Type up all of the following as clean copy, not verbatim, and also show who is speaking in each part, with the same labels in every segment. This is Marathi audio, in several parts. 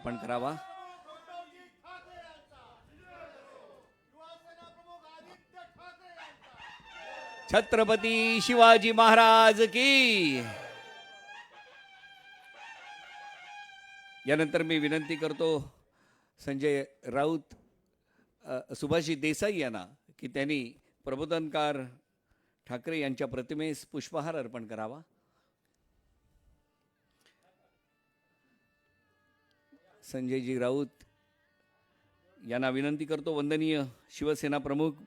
Speaker 1: अर्पण करावा. छत्रपती शिवाजी महाराज की. यानंतर मी विनंती करतो संजय राऊत, सुभाषजी देसाई यांना की त्यांनी प्रबोधनकार ठाकरे यांच्या प्रतिमेस पुष्पहार अर्पण करावा. संजयजी राऊत यांना विनंती करतो. वंदनीय शिवसेना प्रमुख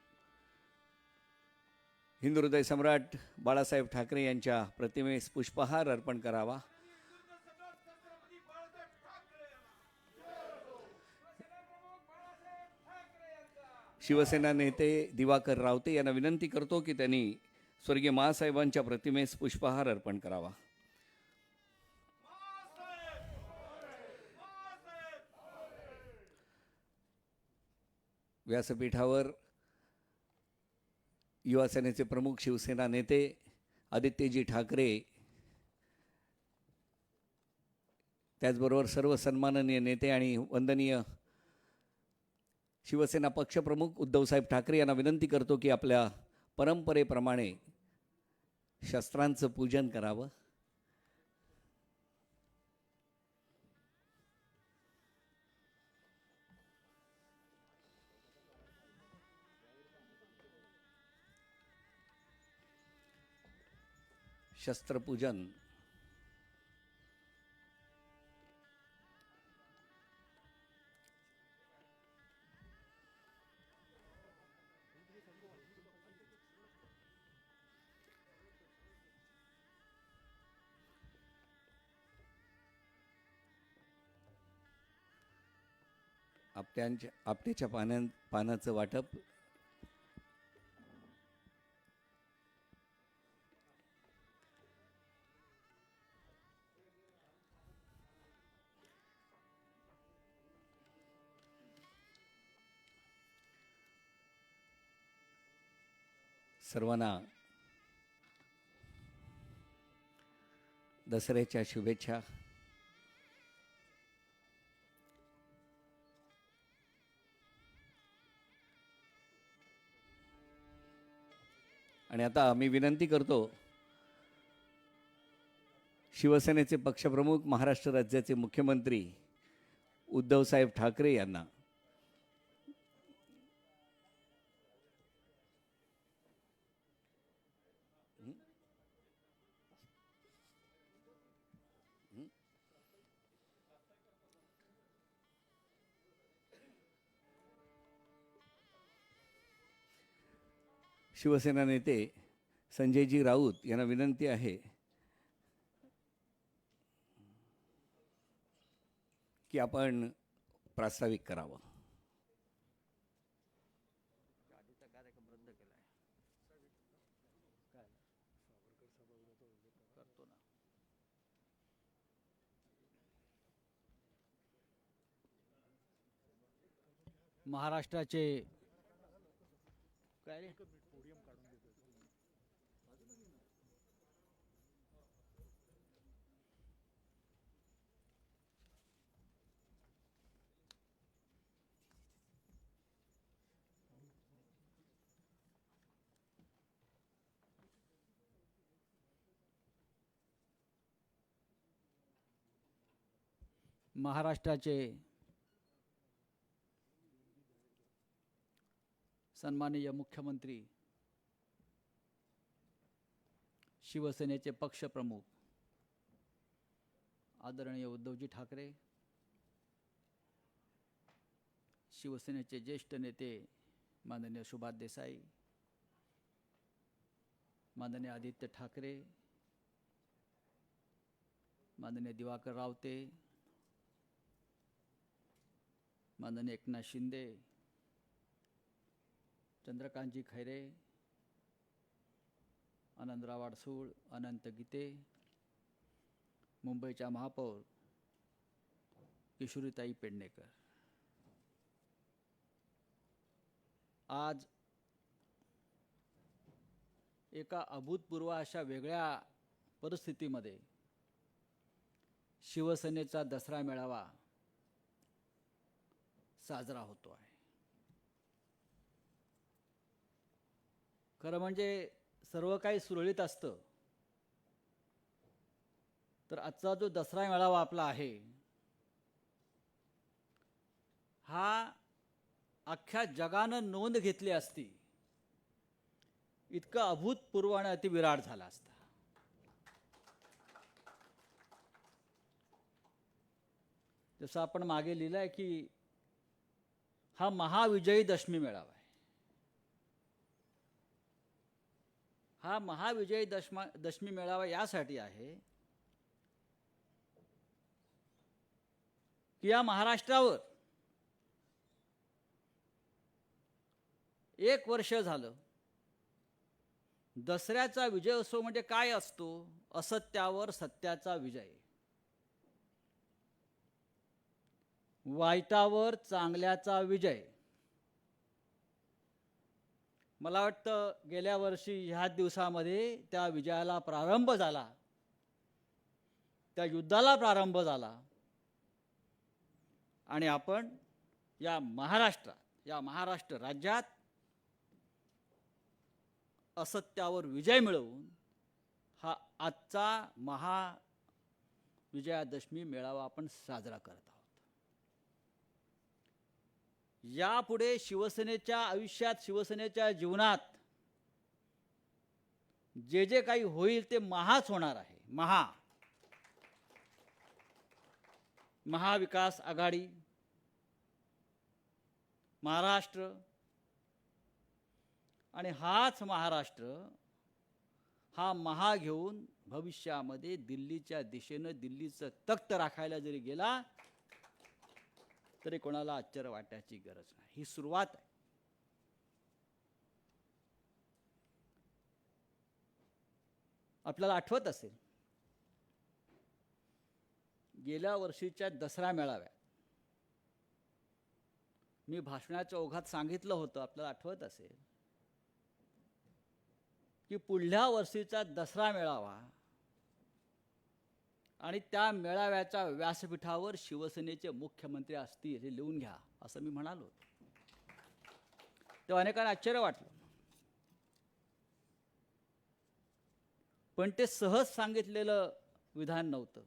Speaker 1: हिंदू हृदय सम्राट बाळासाहेब ठाकरे यांच्या प्रतिमेस पुष्पहार अर्पण करावा. शिवसेना नेते दिवाकर रावते यांना विनंती करतो की त्यांनी स्वर्गीय महासाहेबांच्या प्रतिमेस पुष्पहार अर्पण करावा. व्यासपीठावर युवा सेनेचे प्रमुख शिवसेना नेते आदित्यजी ठाकरे, त्याचबरोबर सर्व सन्माननीय नेते आणि वंदनीय शिवसेना पक्षप्रमुख उद्धवसाहेब ठाकरे यांना विनंती करतो की आपल्या परंपरेप्रमाणे शस्त्रांचं पूजन करावं. शस्त्रपूजन. आपट्याच्या पानाचं वाटप. सर्वांना दसऱ्याच्या शुभेच्छा. आणि आता मी विनंती करतो शिवसेनेचे पक्षप्रमुख महाराष्ट्र राज्याचे मुख्यमंत्री उद्धवसाहेब ठाकरे यांना शिवसेना नेते संजयजी राऊत यांना विनंती आहे की आपण प्रास्ताविक करावं.
Speaker 2: महाराष्ट्राचे काय महाराष्ट्राचे सन्माननीय मुख्यमंत्री शिवसेनेचे पक्षप्रमुख आदरणीय उद्धवजी ठाकरे, शिवसेनेचे ज्येष्ठ नेते माननीय सुभाष देसाई, माननीय आदित्य ठाकरे, माननीय दिवाकर रावते, माननीय एकनाथ शिंदे, चंद्रकांतजी खैरे, आनंदराव अडसूळ, अनंत गीते, मुंबईच्या महापौर किशोरीताई पेडणेकर. आज एका अभूतपूर्व अशा वेगळ्या परिस्थितीमध्ये शिवसेनेचा दसरा मेळावा साजरा होतो आहे. खरं म्हणजे सर्व काही सुरळीत असतं तर आजचा जो दसरा मेळावा आपला आहे हा अख्ख्या जगानं नोंद घेतली असती इतका अभूतपूर्व आणि अतिविराट झाला असता. जसं आपण मागे लिहिलं आहे की हा महाविजयी दशमी मेळावा आहे. हा महाविजयी दशमी मेळावा यासाठी आहे की या महाराष्ट्रावर 1 वर्ष झालं दसऱ्याचा विजयोत्सव म्हणजे काय असतो? असत्यावर सत्याचा विजय, वाईटावर चांगल्याचा विजय. मला वाटतं गेल्या वर्षी ह्या दिवसामध्ये त्या विजयाला प्रारंभ झाला, त्या युद्धाला प्रारंभ झाला आणि आपण या महाराष्ट्र राज्यात असत्यावर विजय मिळवून हा आजचा महाविजयादशमी मेळावा आपण साजरा करत आहोत. यापुढे शिवसेनेच्या आयुष्यात, शिवसेनेच्या जीवनात जे जे काही होईल ते महाच होणार आहे. महाविकास आघाडी, महाराष्ट्र आणि हाच महाराष्ट्र हा महा घेऊन भविष्यामध्ये दिल्लीच्या दिशेनं दिल्लीचं तख्त राखायला जरी गेला तरी कोणाला आश्चर्य वाटायची गरज नाही. ही सुरुवात आहे. आपल्याला आठवत असेल गेल्या वर्षीच्या दसरा मेळाव्यात मी भाषणाच्या ओघात सांगितलं होतं, आपल्याला आठवत असेल की पुढल्या वर्षीचा दसरा मेळावा आणि त्या मेळाव्याच्या व्यासपीठावर शिवसेनेचे मुख्यमंत्री असतील हे लिहून घ्या असं मी म्हणालो. तेव्हा अनेकांना आश्चर्य वाटलं, पण ते सहज सांगितलेलं विधान नव्हतं.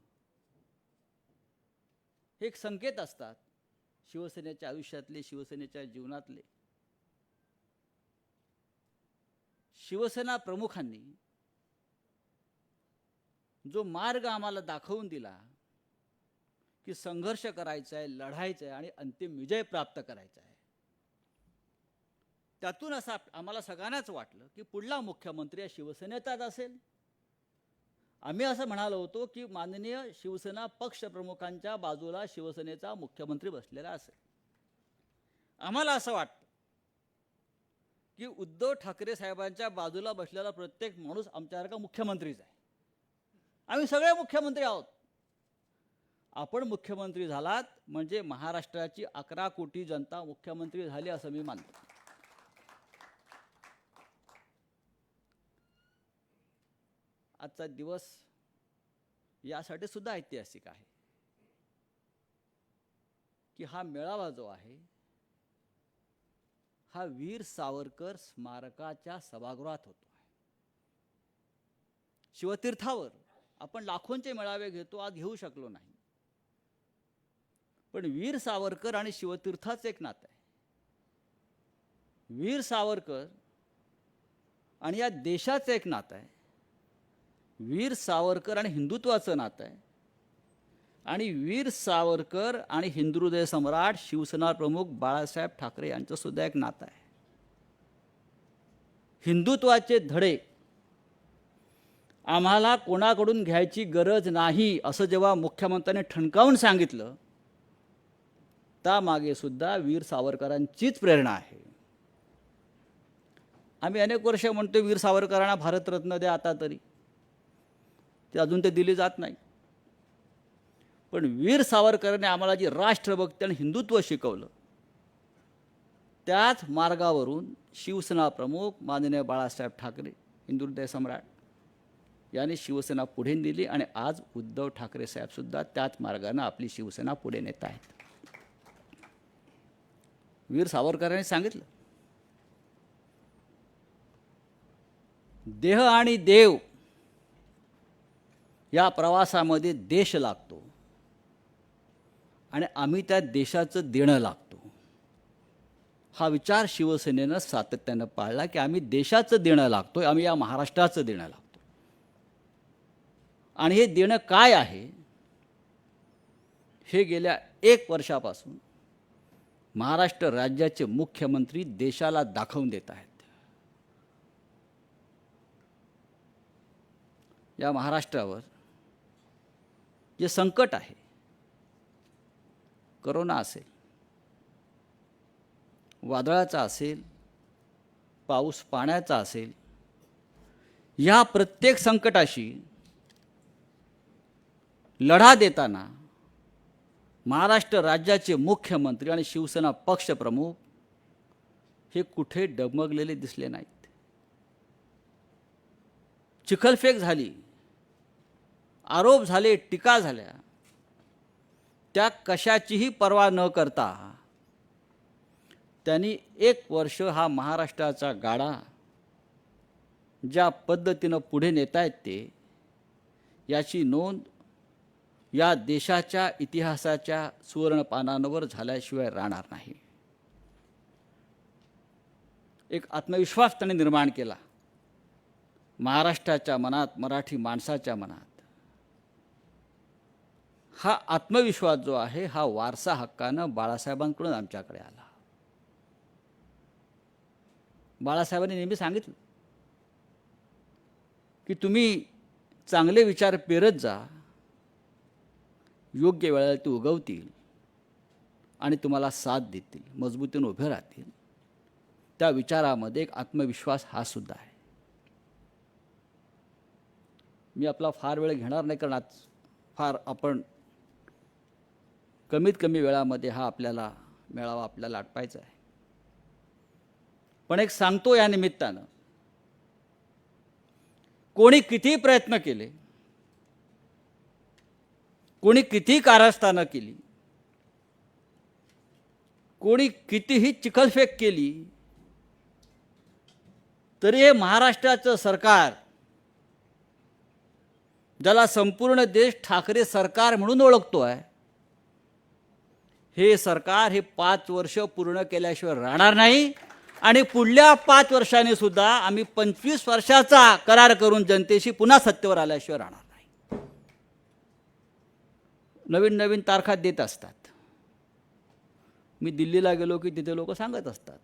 Speaker 2: हे एक संकेत असतात शिवसेनेच्या आयुष्यातले, शिवसेनेच्या जीवनातले. शिवसेना प्रमुखांनी जो मार्ग आम्हाला दाखवून दिला की संघर्ष करायचा आहे, लढायचं आहे आणि अंतिम विजय प्राप्त करायचा आहे, त्यातून असं आम्हाला सगळ्यांनाच वाटलं की पुढला मुख्यमंत्री या शिवसेनेचाच असेल. आम्ही असं म्हणालो होतो की माननीय शिवसेना पक्षप्रमुखांच्या बाजूला शिवसेनेचा मुख्यमंत्री बसलेला असेल. आम्हाला असं वाटतं की उद्धव ठाकरे साहेबांच्या बाजूला बसलेला प्रत्येक माणूस आमच्यासारखा मुख्यमंत्रीच आहे. आम्ही सगळे मुख्यमंत्री आहोत. आपण मुख्यमंत्री झालात म्हणजे महाराष्ट्राची 11 कोटी जनता मुख्यमंत्री झाली असं मी मानतो. आजचा दिवस यासाठी सुद्धा ऐतिहासिक आहे की हा मेळावा जो आहे हा वीर सावरकर स्मारकाच्या सभागृहात होतो आहे. शिवतीर्थावर आपण लाखोंचे मेळावे घेतो, आज घेऊ शकलो नाही, पण वीर सावरकर आणि शिवतीर्थाचं एक नातं आहे. वीर सावरकर आणि या देशाचं एक नातं आहे. वीर सावरकर आणि हिंदुत्वाचं नातं आहे आणि वीर सावरकर आणि हिंदुहृदय सम्राट शिवसेना प्रमुख बाळासाहेब ठाकरे यांचं सुद्धा एक नातं आहे. हिंदुत्वाचे धडे आम्हाला कोणाकडून घ्यायची गरज नाही असं जेव्हा मुख्यमंत्र्यांनी ठणकावून सांगितलं, त्यामागे सुद्धा वीर सावरकरांचीच प्रेरणा आहे. आम्ही अनेक वर्ष म्हणतो वीर सावरकरांना भारतरत्न द्या, आता तरी ते अजून ते दिली जात नाही. पण वीर सावरकरांनी आम्हाला जी राष्ट्रभक्ती आणि हिंदुत्व शिकवलं, त्याच मार्गावरून शिवसेना प्रमुख माननीय बाळासाहेब ठाकरे हिंदुहृदय सम्राट यांनी शिवसेना पुढे नेली आणि आज उद्धव ठाकरे साहेब सुद्धा त्याच मार्गाने आपली शिवसेना पुढे नेत आहेत. वीर सावरकरांनी सांगितलं, देह आणि देव या प्रवासामध्ये देश लागतो आणि आम्ही त्या देशाचं देणं लागतो. हा विचार शिवसेनेनं सातत्यानं पाळला की आम्ही देशाचं देणं लागतोय, आम्ही या महाराष्ट्राचं देणं लागतो. आणि हे देणं काय आहे हे गेल्या 1 वर्षापासून महाराष्ट्र राज्याचे मुख्यमंत्री देशाला दाखवून देत आहेत. या महाराष्ट्रावर जे संकट आहे, करोना असेल, वादळाचा असेल, पाऊस पाण्याचा असेल, या प्रत्येक संकटाशी लढा देताना महाराष्ट्र राज्याचे मुख्यमंत्री आणि शिवसेना पक्षप्रमुख हे कुठे डगमगलेले दिसले नाहीत. चिखलफेक झाली, आरोप झाले, टीका झाल्या, त्या कशाचीही पर्वा न करता त्यांनी 1 वर्ष हा महाराष्ट्राचा गाडा ज्या पद्धतीनं पुढे नेतायत ते, याची नोंद या देशाच्या इतिहासाच्या सुवर्णपानांवर झाल्याशिवाय राहणार नाही. एक आत्मविश्वास त्यांनी निर्माण केला महाराष्ट्राच्या मनात, मराठी माणसाच्या मनात. हा आत्मविश्वास जो आहे, हा वारसा हक्कानं बाळासाहेबांकडून आमच्याकडे आला. बाळासाहेबांनी नेहमी सांगितलं की तुम्ही चांगले विचार पेरत जा, योग्य वेळेला ते उगवतील आणि तुम्हाला साथ देतील, मजबूतीने उभे राहतील. त्या विचारामध्ये एक आत्मविश्वास हा सुद्धा आहे. मी आपला फार वेळ घेणार नाही, कारण आज फार आपण कमीत कमी वेळामध्ये हा आपल्याला मेळावा आपल्याला आटपायचा आहे. पण एक सांगतो या निमित्तानं, कोणी किती प्रयत्न केले, कोणी किती कारस्थानं केली, कोणी कितीही चिखलफेक केली, तरी हे महाराष्ट्राचं सरकार, ज्याला संपूर्ण देश ठाकरे सरकार म्हणून ओळखतो आहे, हे सरकार हे 5 वर्ष पूर्ण केल्याशिवाय राहणार नाही. आणि पुढल्या 5 वर्षांनी सुद्धा आम्ही 25 वर्षाचा करार करून जनतेशी पुन्हा सत्तेवर आल्याशिवाय राहणार नाही. नवीन नवीन तारखा देत असतात. मी दिल्लीला गेलो की तिथे लोक सांगत असतात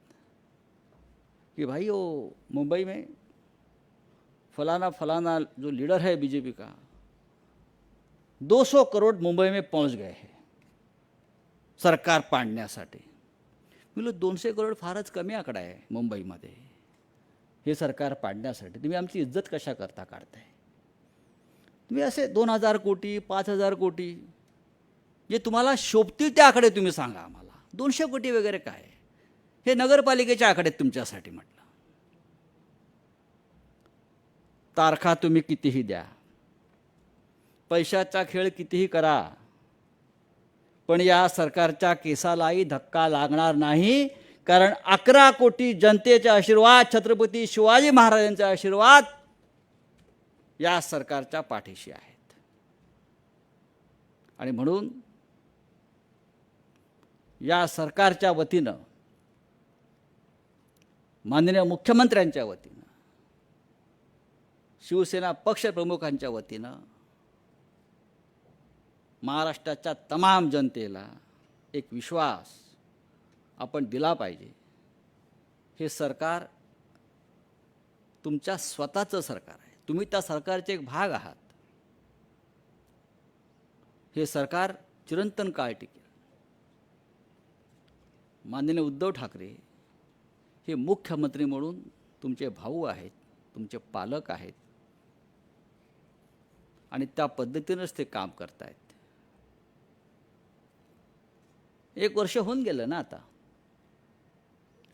Speaker 2: कि भाई वो मुंबई में फलाना फलाना जो लीडर है बीजेपी का, 200 करोड़ मुंबई में पहुंच गए हैं सरकार पाडण्यासाठी. मी 200 करोड फारच कमी आकडा आहे मुंबईमध्ये हे सरकार पाडण्यासाठी. तुम्ही आमची इज्जत कशा करता काढताय? तुम्ही असे 2000 कोटी 5000 कोटी जे तुम्हाला शोभतील त्या आकडे तुम्ही सांगा आम्हाला. 200 कोटी वगैरे काय, हे नगरपालिकेच्या आकडे तुमच्यासाठी म्हटलं. तारखा तुम्ही कितीही द्या, पैशाचा खेळ कितीही करा, पण या सरकारच्या केसालाही धक्का लागणार नाही. कारण 11 कोटी जनतेचे आशीर्वाद, छत्रपती शिवाजी महाराजांचे आशीर्वाद या सरकारच्या पाठीशी आहेत. आणि म्हणून या सरकारच्या वतीनं, माननीय मुख्यमंत्र्यांच्या वतीनं, शिवसेना पक्षप्रमुखांच्या वतीनं महाराष्ट्राच्या तमाम जनतेला एक विश्वास आपण दिला पाहिजे. हे सरकार तुमच्या स्वतःचं सरकार आहे, तुम्ही त्या सरकारचे एक भाग आहात. हे सरकार चिरंतन काळ टिकेल. माननीय उद्धव ठाकरे हे मुख्यमंत्री म्हणून तुमचे भाऊ आहेत, तुमचे पालक आहेत आणि त्या पद्धतीनेच ते काम करत आहेत. 1 वर्ष होऊन गेलं ना, आता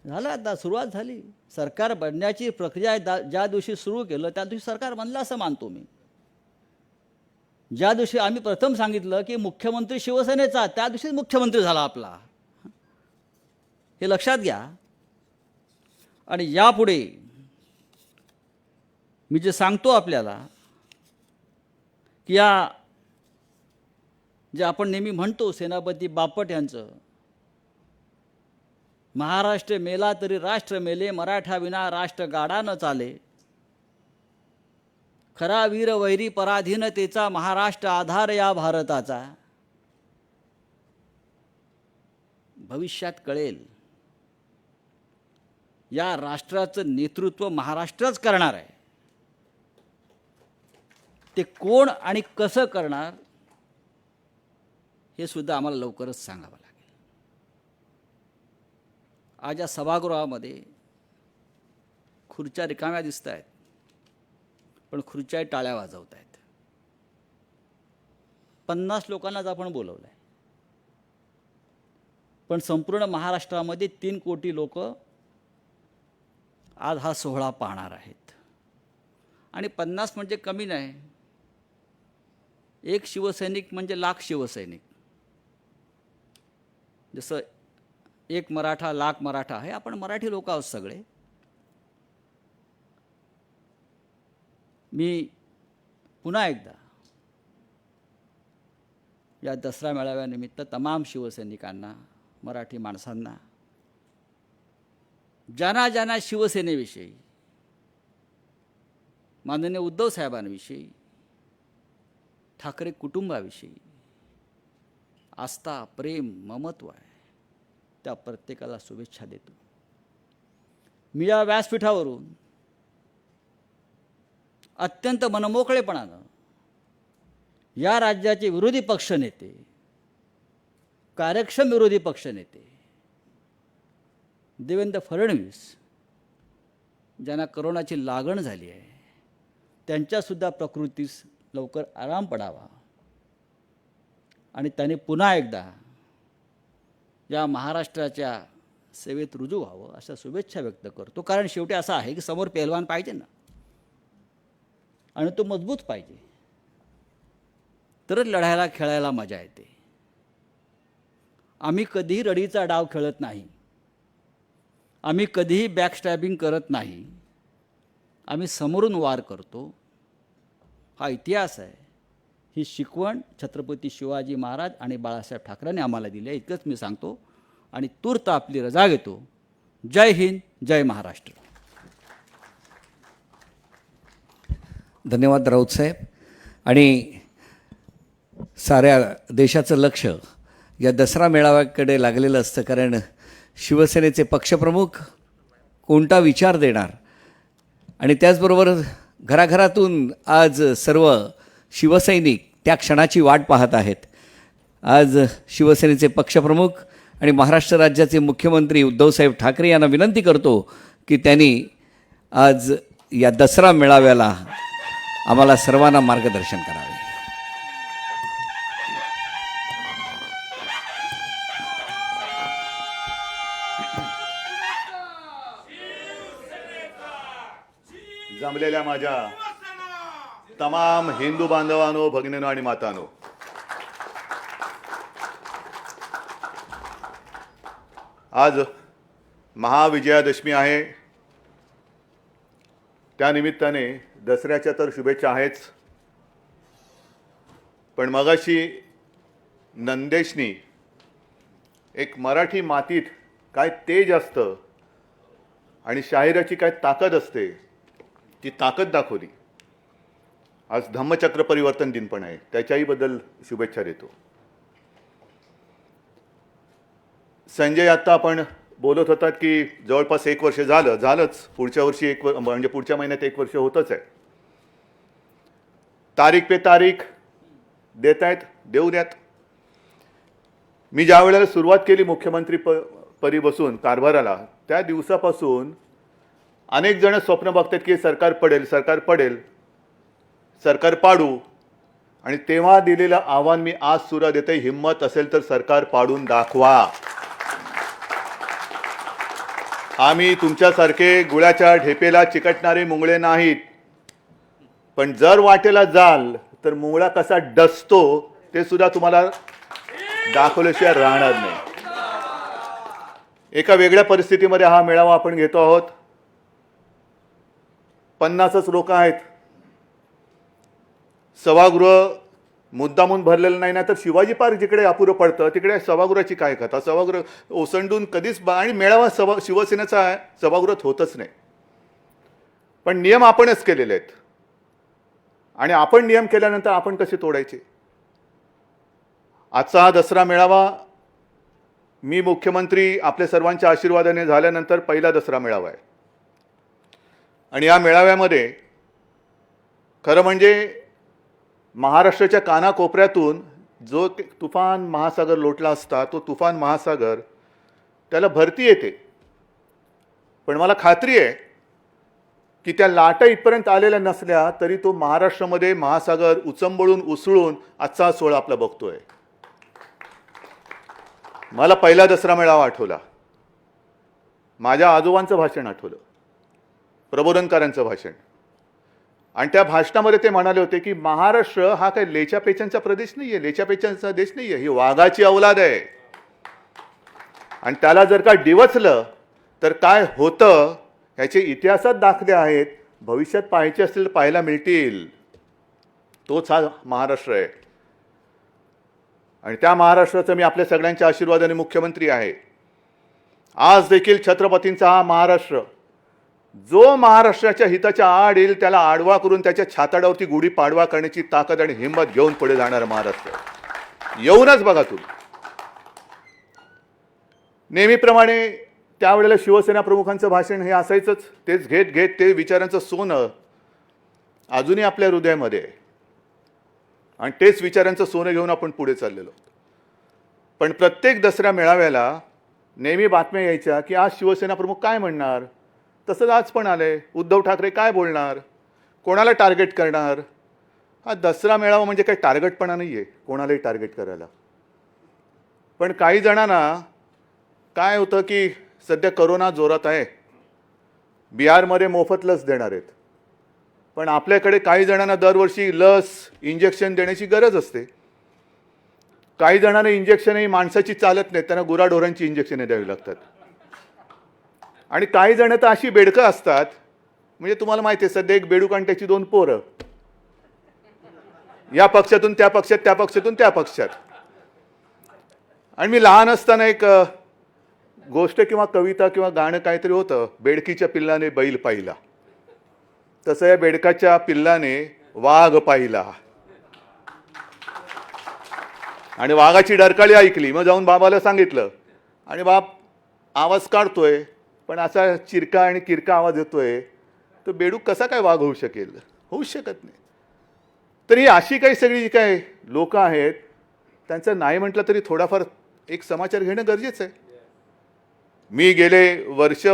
Speaker 2: झालं, आता सुरुवात झाली. सरकार बनण्याची प्रक्रिया ज्या दिवशी सुरू केलं त्या दिवशी सरकार बनलं असं मानतो मी. ज्या दिवशी आम्ही प्रथम सांगितलं की मुख्यमंत्री शिवसेनेचा, त्या दिवशीच मुख्यमंत्री झाला आपला. हे लक्षात घ्या. आणि यापुढे मी जे सांगतो आपल्याला की या जे आपण नेहमी म्हणतो सेनापती बापट यांचं, महाराष्ट्र मेला तरी राष्ट्र मेले, मराठा विना राष्ट्र गाडा न चाले, खरा वीर वैरी पराधीनतेचा, महाराष्ट्र आधार या भारताचा. भविष्यात कळेल या राष्ट्राचं नेतृत्व महाराष्ट्रच करणार आहे. ते कोण आणि कसं करणार हे सुद्धा आम्हाला लवकरच सांगावं लागेल. आज या सभागृहामध्ये खुर्च्या रिकाम्या दिसत आहेत, पण खुर्च्या टाळ्या वाजवत आहेत. 50 लोकांनाच आपण बोलवलं आहे, पण संपूर्ण महाराष्ट्रामध्ये 3 कोटी लोक आज हा सोहळा पाहणार आहेत. आणि 50 म्हणजे कमी नाही. एक शिवसैनिक म्हणजे लाख शिवसैनिक. जसं एक मराठा लाख मराठा आहे, आपण मराठी लोक आहोत सगळे. मी पुन्हा एकदा या दसरा मेळाव्यानिमित्त तमाम शिवसैनिकांना, मराठी माणसांना, ज्यांना ज्यांना शिवसेनेविषयी, माननीय उद्धव साहेबांविषयी, ठाकरे कुटुंबाविषयी आस्था, प्रेम, ममत्व आहे, त्या प्रत्येकाला शुभेच्छा देतो. मी या व्यासपीठावरून अत्यंत मनमोकळेपणानं या राज्याचे विरोधी पक्षनेते, कार्यक्षम विरोधी पक्षनेते देवेंद्र फडणवीस, ज्यांना करोनाची लागण झाली आहे, त्यांच्यासुद्धा प्रकृतीस लवकर आराम पडावा आणि त्यांनी पुन्हा एकदा या महाराष्ट्राच्या सेवेत रुजू व्हावं अशा शुभेच्छा व्यक्त करतो. कारण शेवटी असं आहे की समोर पेहलवान पाहिजे ना, आणि तो मजबूत पाहिजे, तरच लढायला खेळायला मजा येते. आम्ही कधीही रडीचा डाव खेळत नाही, आम्ही कधीही बॅकस्टॅबिंग करत नाही, आम्ही समोरून वार करतो. हा इतिहास आहे. ही शिकवण छत्रपती शिवाजी महाराज आणि बाळासाहेब ठाकरेंनी आम्हाला दिली आहे. इतकंच मी सांगतो आणि तूर्त आपली रजा घेतो. जय हिंद, जय महाराष्ट्र.
Speaker 1: धन्यवाद राऊत साहेब. आणि साऱ्या देशाचं लक्ष या दसरा मेळाव्याकडे लागलेलं असतं, कारण शिवसेनेचे पक्षप्रमुख कोणता विचार देणार, आणि त्याचबरोबर घराघरातून आज सर्व शिवसैनिक त्या क्षणाची वाट पाहत आहेत. आज शिवसेनेचे पक्षप्रमुख आणि महाराष्ट्र राज्याचे मुख्यमंत्री उद्धवसाहेब ठाकरे यांना विनंती करतो की त्यांनी आज या दसरा मेळाव्याला आम्हाला सर्वांना मार्गदर्शन करावे.
Speaker 3: जमलेल्या माझ्या तमाम हिंदू बांधवांनो, भगिनींनो आणि मातांनो, आज महाविजयादशमी आहे. त्यानिमित्ताने दसऱ्याच्या तर शुभेच्छा आहेच, पण मगाशी नंदेशनी एक मराठी मातीत काय तेज असतं आणि शाहिराची काय ताकद असते ती ताकद दाखवली. आज धम्मचक्र परिवर्तन दिन पण आहे, त्याच्याही बद्दल शुभेच्छा देतो. संजय, आत्ता आपण बोलत होतात की जवळपास 1 वर्ष झालंच. पुढच्या वर्षी म्हणजे पुढच्या महिन्यात 1 वर्ष होतच आहे. तारीख पे तारीख देत आहेत, देऊ द्यात. मी ज्या वेळेला सुरुवात केली मुख्यमंत्री पदी बसून कारभाराला, त्या दिवसापासून अनेक जण स्वप्न बघतात की सरकार पडेल, सरकार पडेल, सरकार पाडू. आणि तेव्हा दिलेलं आव्हान मी आज सुद्धा देते, हिम्मत असेल तर सरकार पाडून दाखवा. आम्ही तुमच्यासारखे गुळाच्या ढेपेला चिकटणारे मुंगळे नाहीत, पण जर वाटेला जाल तर मुंगळा कसा डसतो ते सुद्धा तुम्हाला दाखवल्याशिवाय राहणार नाही. एका वेगळ्या परिस्थितीमध्ये हा मेळावा आपण घेतो आहोत. 50च लोक आहेत. सभागृह मुद्दामून भरलेलं नाही ना, तर शिवाजी पार्क जिकडे अपुरं पडतं तिकडे सभागृहाची काय कथा. सभागृह ओसंडून कधीच आणि मेळावा शिवसेनेचा सभागृहात होतच नाही. पण नियम आपणच केलेले आहेत आणि आपण नियम केल्यानंतर आपण कसे तोडायचे. आजचा हा दसरा मेळावा मी मुख्यमंत्री आपल्या सर्वांच्या आशीर्वादाने झाल्यानंतर पहिला दसरा मेळावा आहे. आणि या मेळाव्यामध्ये खरं म्हणजे महाराष्ट्राच्या कानाकोपऱ्यातून जो तुफान महासागर लोटला असता, तो तुफान महासागर त्याला भरती येते. पण मला खात्री आहे की त्या लाटा इथपर्यंत आलेल्या नसल्या तरी तो महाराष्ट्रामध्ये महासागर उचंबळून उसळून आजचा हा सोहळा आपला बघतोय. मला पहिला दसरा मेळावा आठवला. माझ्या आजोबांचं भाषण आठवलं, प्रबोधनकारांचं भाषण. आणि त्या भाषणामध्ये ते म्हणाले होते की महाराष्ट्र हा काही लेच्यापेचांचा प्रदेश नाही आहे, लेच्यापेचांचा देश नाही आहे, ही वाघाची अवलाद आहे. आणि त्याला जर का डिवचलं तर काय होतं याचे इतिहासात दाखले आहेत. भविष्यात पाहायचे असतील तर पाहायला मिळतील. तोच हा महाराष्ट्र आहे. आणि त्या महाराष्ट्राचा मी आपल्या सगळ्यांच्या आशीर्वादाने मुख्यमंत्री आहे. आज देखील छत्रपतींचा हा महाराष्ट्र जो महाराष्ट्राच्या हिताच्या आड येईल त्याला आडवा करून त्याच्या छाताडावरती गुढी पाडवा करण्याची ताकद आणि हिंमत घेऊन पुढे जाणारा महाराष्ट्र. येऊनच बघा तुम्ही. नेहमीप्रमाणे त्यावेळेला शिवसेना प्रमुखांचं भाषण हे असायचंच. तेच घेत घेत ते विचारांचं सोनं अजूनही आपल्या हृदयामध्ये आहे आणि तेच विचारांचं सोनं घेऊन आपण पुढे चाललेलो. पण प्रत्येक दसऱ्या मेळाव्याला नेहमी बातम्या यायच्या की आज शिवसेना प्रमुख काय म्हणणार. तसंच आज पण आलंय. उद्धव ठाकरे काय बोलणार, कोणाला टार्गेट करणार. हा दसरा मेळावा म्हणजे काही टार्गेटपणा नाही आहे कोणालाही टार्गेट करायला. पण काही जणांना काय होतं की सध्या करोना जोरात आहे, बिहारमध्ये मोफत लस देणार आहेत. पण आपल्याकडे काही जणांना दरवर्षी लस इंजेक्शन देण्याची गरज असते. काही जणांना इंजेक्शनही माणसाची चालत नाहीत, त्यांना गुराढोरांची इंजेक्शने द्यावी लागतात. आणि काही जण तर अशी बेडकं असतात, म्हणजे तुम्हाला माहिती आहे सध्या एक बेडूक आणि त्याची 2 पोरं, या पक्षातून त्या पक्षात, त्या पक्षातून त्या पक्षात. आणि मी लहान असताना एक गोष्ट किंवा कविता किंवा गाणं काहीतरी होतं, बेडकीच्या पिल्लाने बैल पाहिला. तसं या बेडकाच्या पिल्लाने वाघ पाहिला आणि वाघाची डरकाळी ऐकली. मग जाऊन बाबाला सांगितलं आणि बाप आवाज काढतोय पण असा चिरका आणि किरका आवाज येतोय, तो बेडूक कसा काय वाघ होऊ शकेल. होऊच शकत नाही. तर ही अशी काही सगळी जी काय लोक आहेत त्यांचं नाही म्हटलं तरी थोडाफार एक समाचार घेणं गरजेचं आहे. मी गेले वर्ष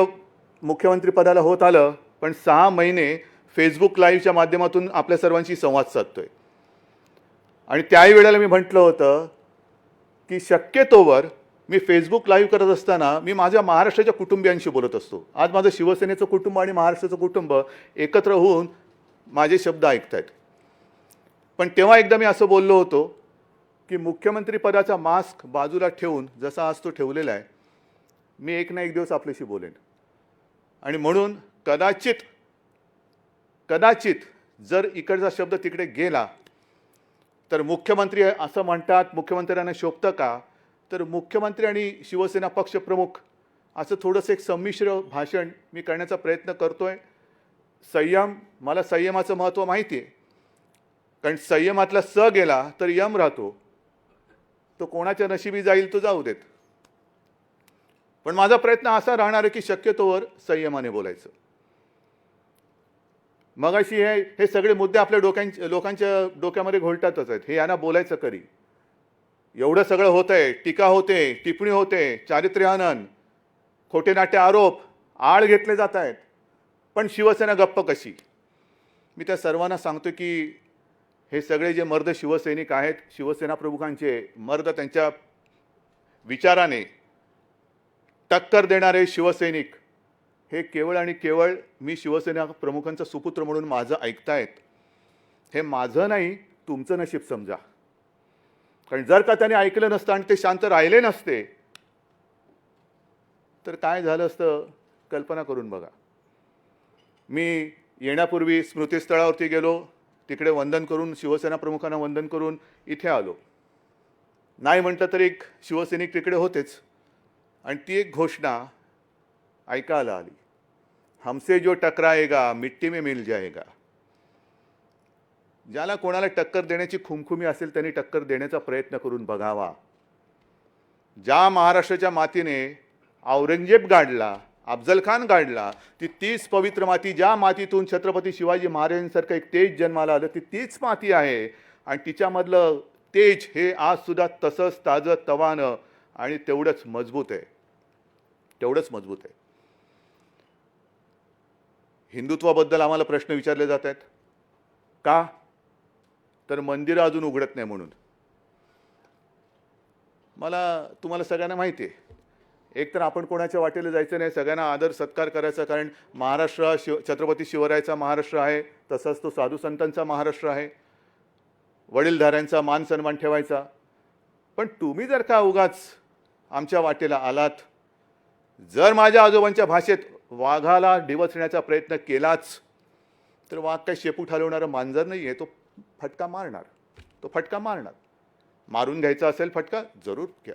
Speaker 3: मुख्यमंत्रीपदाला होत आलं, पण 6 महिने फेसबुक लाईव्हच्या माध्यमातून आपल्या सर्वांशी संवाद साधतोय. आणि त्याही वेळेला मी म्हटलं होतं की शक्यतोवर मी फेसबुक लाईव्ह करत असताना मी माझ्या महाराष्ट्राच्या कुटुंबियांशी बोलत असतो. आज माझं शिवसेनेचं कुटुंब आणि महाराष्ट्राचं कुटुंब एकत्र होऊन माझे शब्द ऐकत आहेत. पण तेव्हा एकदा मी असं बोललो होतो की मुख्यमंत्रीपदाचा मास्क बाजूला ठेवून जसा आज तो ठेवलेला आहे, मी एक ना एक दिवस आपल्याशी बोलेन. आणि म्हणून कदाचित जर इकडचा शब्द तिकडे गेला तर मुख्यमंत्री असं म्हणतात, मुख्यमंत्र्यांना शोभतं का, तर मुख्यमंत्री आणि शिवसेना पक्षप्रमुख असं थोडंसं एक संमिश्र भाषण मी करण्याचा प्रयत्न करतोय. मला संयमाचं महत्त्व माहिती आहे, कारण संयमातला स गेला तर यम राहतो. तो कोणाच्या नशिबी जाईल तो जाऊ देत. पण माझा प्रयत्न असा राहणार आहे की शक्यतोवर संयमाने बोलायचं. मगाशी हे सगळे मुद्दे आपल्या लोकांच्या डोक्यामध्ये घोळतातच आहेत. हे यांना बोलायचं करी. एवढं सगळं होतंय, टीका होते, टिप्पणी होते, चारित्र्यहनन, खोटे नाटे आरोप, आळ घेतले जात आहेत. पण शिवसेना गप्प कशी. मी त्या सर्वांना सांगतो की हे सगळे जे मर्द शिवसैनिक आहेत, शिवसेना प्रमुखांचे मर्द, त्यांच्या विचाराने टक्कर देणारे शिवसैनिक हे केवळ आणि केवळ मी शिवसेना प्रमुखांचा सुपुत्र म्हणून माझं ऐकतायत. हे माझं नाही, तुमचं नशीब समजा. कारण जर का त्याने ऐकलं नसतं आणि ते शांत राहिले नसते तर काय झालं असतं कल्पना करून बघा. मी येण्यापूर्वी स्मृतिस्थळावरती गेलो, तिकडे वंदन करून शिवसेना प्रमुखांना वंदन करून इथे आलो. नाही म्हटलं तर एक शिवसैनिक तिकडे होतेच आणि ती एक घोषणा ऐकायला आली, हमसे जो टकराएगा मिट्टी में मिल जाएगा. ज्याला कोणाला टक्कर देण्याची खुमखुमी असेल त्यांनी टक्कर देण्याचा प्रयत्न करून बघावा. ज्या महाराष्ट्राच्या मातीने औरंगजेब गाडला, अफजल खान गाडला, ती तीच पवित्र माती, ज्या मातीतून छत्रपती शिवाजी महाराजांसारखं एक तेज जन्माला आलं, ती तीच माती आहे आणि तिच्यामधलं तेज हे आज सुद्धा तसंच ताजं तवानं आणि तेवढंच मजबूत आहे, तेवढंच मजबूत आहे. हिंदुत्वाबद्दल आम्हाला प्रश्न विचारले जात आहेत का? तर मंदिरं अजून उघडत नाही म्हणून. तुम्हाला सगळ्यांना माहिती आहे, एक तर आपण कोणाच्या वाटेला जायचं नाही, सगळ्यांना आदर सत्कार करायचा, कारण महाराष्ट्र हा छत्रपती शिवरायाचा महाराष्ट्र आहे, तसंच तो साधू संतांचा महाराष्ट्र आहे. वडीलधाऱ्यांचा मान सन्मान ठेवायचा. पण तुम्ही जर का उगाच आमच्या वाटेला आलात, जर माझ्या आजोबांच्या भाषेत वाघाला डिवचण्याचा प्रयत्न केलाच, तर वाघ काही शेपूट हलवणारं मांजर नाही आहे, तो फटका मारणार, तो फटका मारणार. मारून घ्यायचा असेल फटका जरूर घ्या.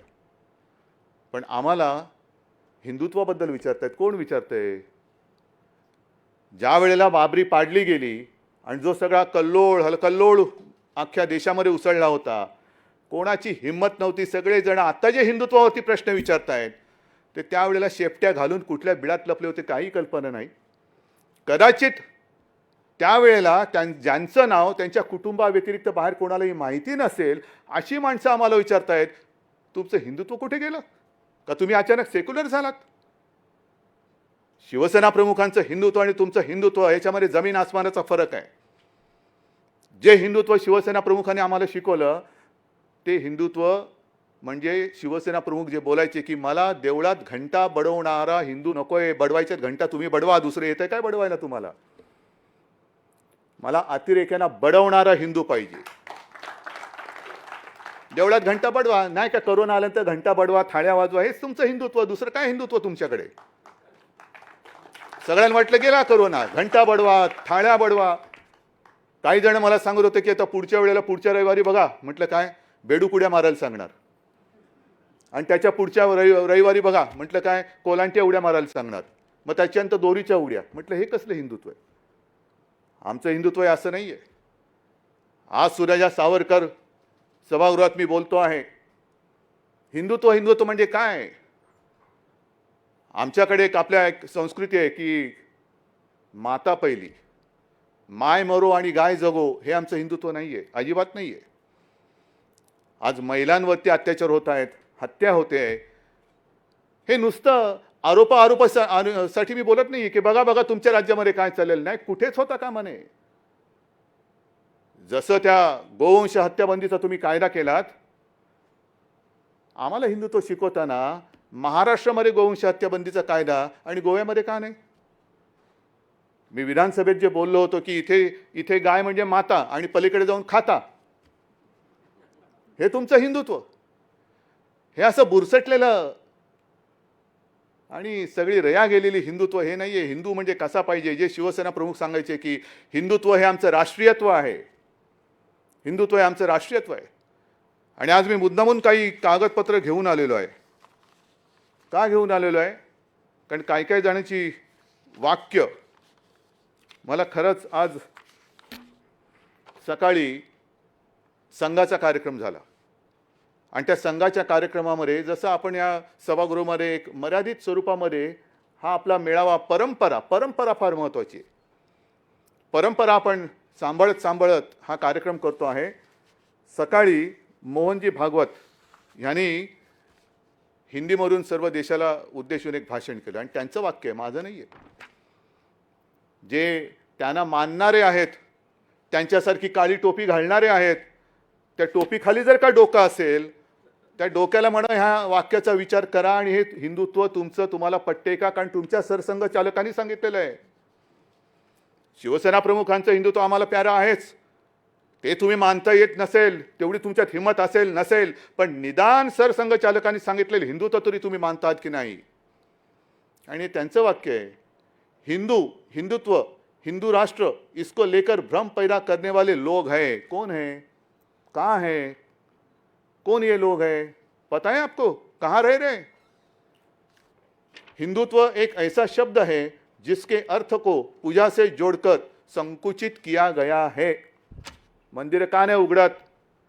Speaker 3: पण आम्हाला हिंदुत्वाबद्दल विचारतायत. कोण विचारतंय? ज्या वेळेला बाबरी पाडली गेली आणि जो सगळा कल्लोळ अख्ख्या देशामध्ये उसळला होता, कोणाची हिंमत नव्हती. सगळेजण आता जे हिंदुत्वावरती प्रश्न विचारतायत ते त्यावेळेला शेपट्या घालून कुठल्या बिळात लपले होते काही कल्पना नाही. कदाचित त्यावेळेला ज्यांचं नाव त्यांच्या कुटुंबाव्यतिरिक्त बाहेर कोणालाही माहिती नसेल, अशी माणसं आम्हाला विचारतायत, तुमचं हिंदुत्व कुठे गेलं? का तुम्ही अचानक सेक्युलर झालात? शिवसेना प्रमुखांचं हिंदुत्व आणि तुमचं हिंदुत्व याच्यामध्ये जमीन आसमानाचा फरक आहे. जे हिंदुत्व शिवसेना प्रमुखांनी आम्हाला शिकवलं ते हिंदुत्व म्हणजे शिवसेना प्रमुख जे बोलायचे की मला देवळात घंटा बडवणारा हिंदू नकोय. बडवायच्यात घंटा तुम्ही बडवा, दुसरे येतंय काय बडवायला तुम्हाला? मला अतिरेक्यांना बडवणारा हिंदू पाहिजे. देवळात घंटा बडवा, नाही का करोना आल्यानंतर घंटा बडवा, थाळ्या वाजवा, हेच तुमचं हिंदुत्व. दुसरं काय हिंदुत्व तुमच्याकडे? सगळ्यांना वाटलं गेला करोना, घंटा बडवा, थाळ्या बडवा. काही जण मला सांगत होते की आता पुढच्या वेळेला पुढच्या रविवारी बघा. म्हटलं काय? बेडूकुड्या मारायला सांगणार. आणि त्याच्या पुढच्या रविवारी बघा. म्हटलं काय? कोलांट्या उड्या मारायला सांगणार. मग त्याच्यानंतर दोरीच्या उड्या. म्हटलं हे कसलं हिंदुत्व आहे? आमचं हिंदुत्व आहे असं नाही आहे. आज सुद्धा सावरकर सभागृहात मी बोलतो आहे, हिंदुत्व म्हणजे काय? आमच्याकडे एक संस्कृती आहे की माता पहिली, माय मरो आणि गाय जगो. हे आमचं हिंदुत्व नाही आहे, अजिबात नाही आहे. आज महिलांवरती अत्याचार होत आहेत, हत्या होते. हे नुसतं आरोपासाठी मी बोलत नाही की बघा तुमच्या राज्यामध्ये काय चालेल. नाही, कुठेच होता का म्हणे. जसं त्या गोवंश हत्याबंदीचा तुम्ही कायदा केलात, आम्हाला हिंदुत्व शिकवताना महाराष्ट्रामध्ये गोवंश हत्याबंदीचा कायदा आणि गोव्यामध्ये का नाही? मी विधानसभेत जे बोललो होतो की इथे गाय म्हणजे माता आणि पलीकडे जाऊन खाता, हे तुमचं हिंदुत्व. हे असं बुरसटलेलं आणि सगळी रया गेलेली हिंदुत्व हे नाहीये. हिंदू म्हणजे कसा पाहिजे? जे शिवसेना प्रमुख सांगायचे की हिंदुत्व हे आमचं राष्ट्रीयत्व आहे, हिंदुत्व हे आमचं राष्ट्रीयत्व आहे. आणि आज मी मुद्दामून काही कागदपत्र घेऊन आलेलो आहे. का घेऊन आलेलो आहे? कारण काही जणांची वाक्य मला खरंच आज सकाळी संघाचा कार्यक्रम झाला आणि त्या संघाच्या कार्यक्रमामध्ये जसं आपण या सभागृहामध्ये एक मर्यादित स्वरूपामध्ये हा आपला मेळावा, परंपरा फार महत्त्वाची आहे. परंपरा आपण सांभाळत हा कार्यक्रम करतो आहे. सकाळी मोहनजी भागवत यांनी हिंदीमधून सर्व देशाला उद्देशून एक भाषण केलं आणि त्यांचं वाक्य आहे, माझं नाही आहे. जे त्यांना मानणारे आहेत, त्यांच्यासारखी काळी टोपी घालणारे आहेत, त्या टोपीखाली जर का डोकं असेल, त्या डोक्याला म्हणा ह्या वाक्याचा विचार करा आणि हे हिंदुत्व तुम्हाला पटते का? कारण तुमच्या सरसंघचालकांनी सांगितलेलं आहे. शिवसेना प्रमुखांचं हिंदुत्व आम्हाला प्यारा आहेच. ते तुम्ही मानता येत नसेल, तेवढी तुमच्यात हिंमत असेल नसेल, पण निदान सरसंघचालकांनी सांगितलेलं हिंदुत्व तरी तुम्ही मानतात की नाही? आणि त्यांचं वाक्य आहे, हिंदुत्व हिंदू राष्ट्र इसको लेकर भ्रम पैदा करने वाले लोग हैं. कौन है, कहाँ है, कौन ये लोग हैं, पता है आपको, कहाँ रह रहे हैं? हिंदुत्व एक ऐसा शब्द है जिसके अर्थ को पूजा से जोड़कर संकुचित किया गया है. मंदिर का नाही उघडत,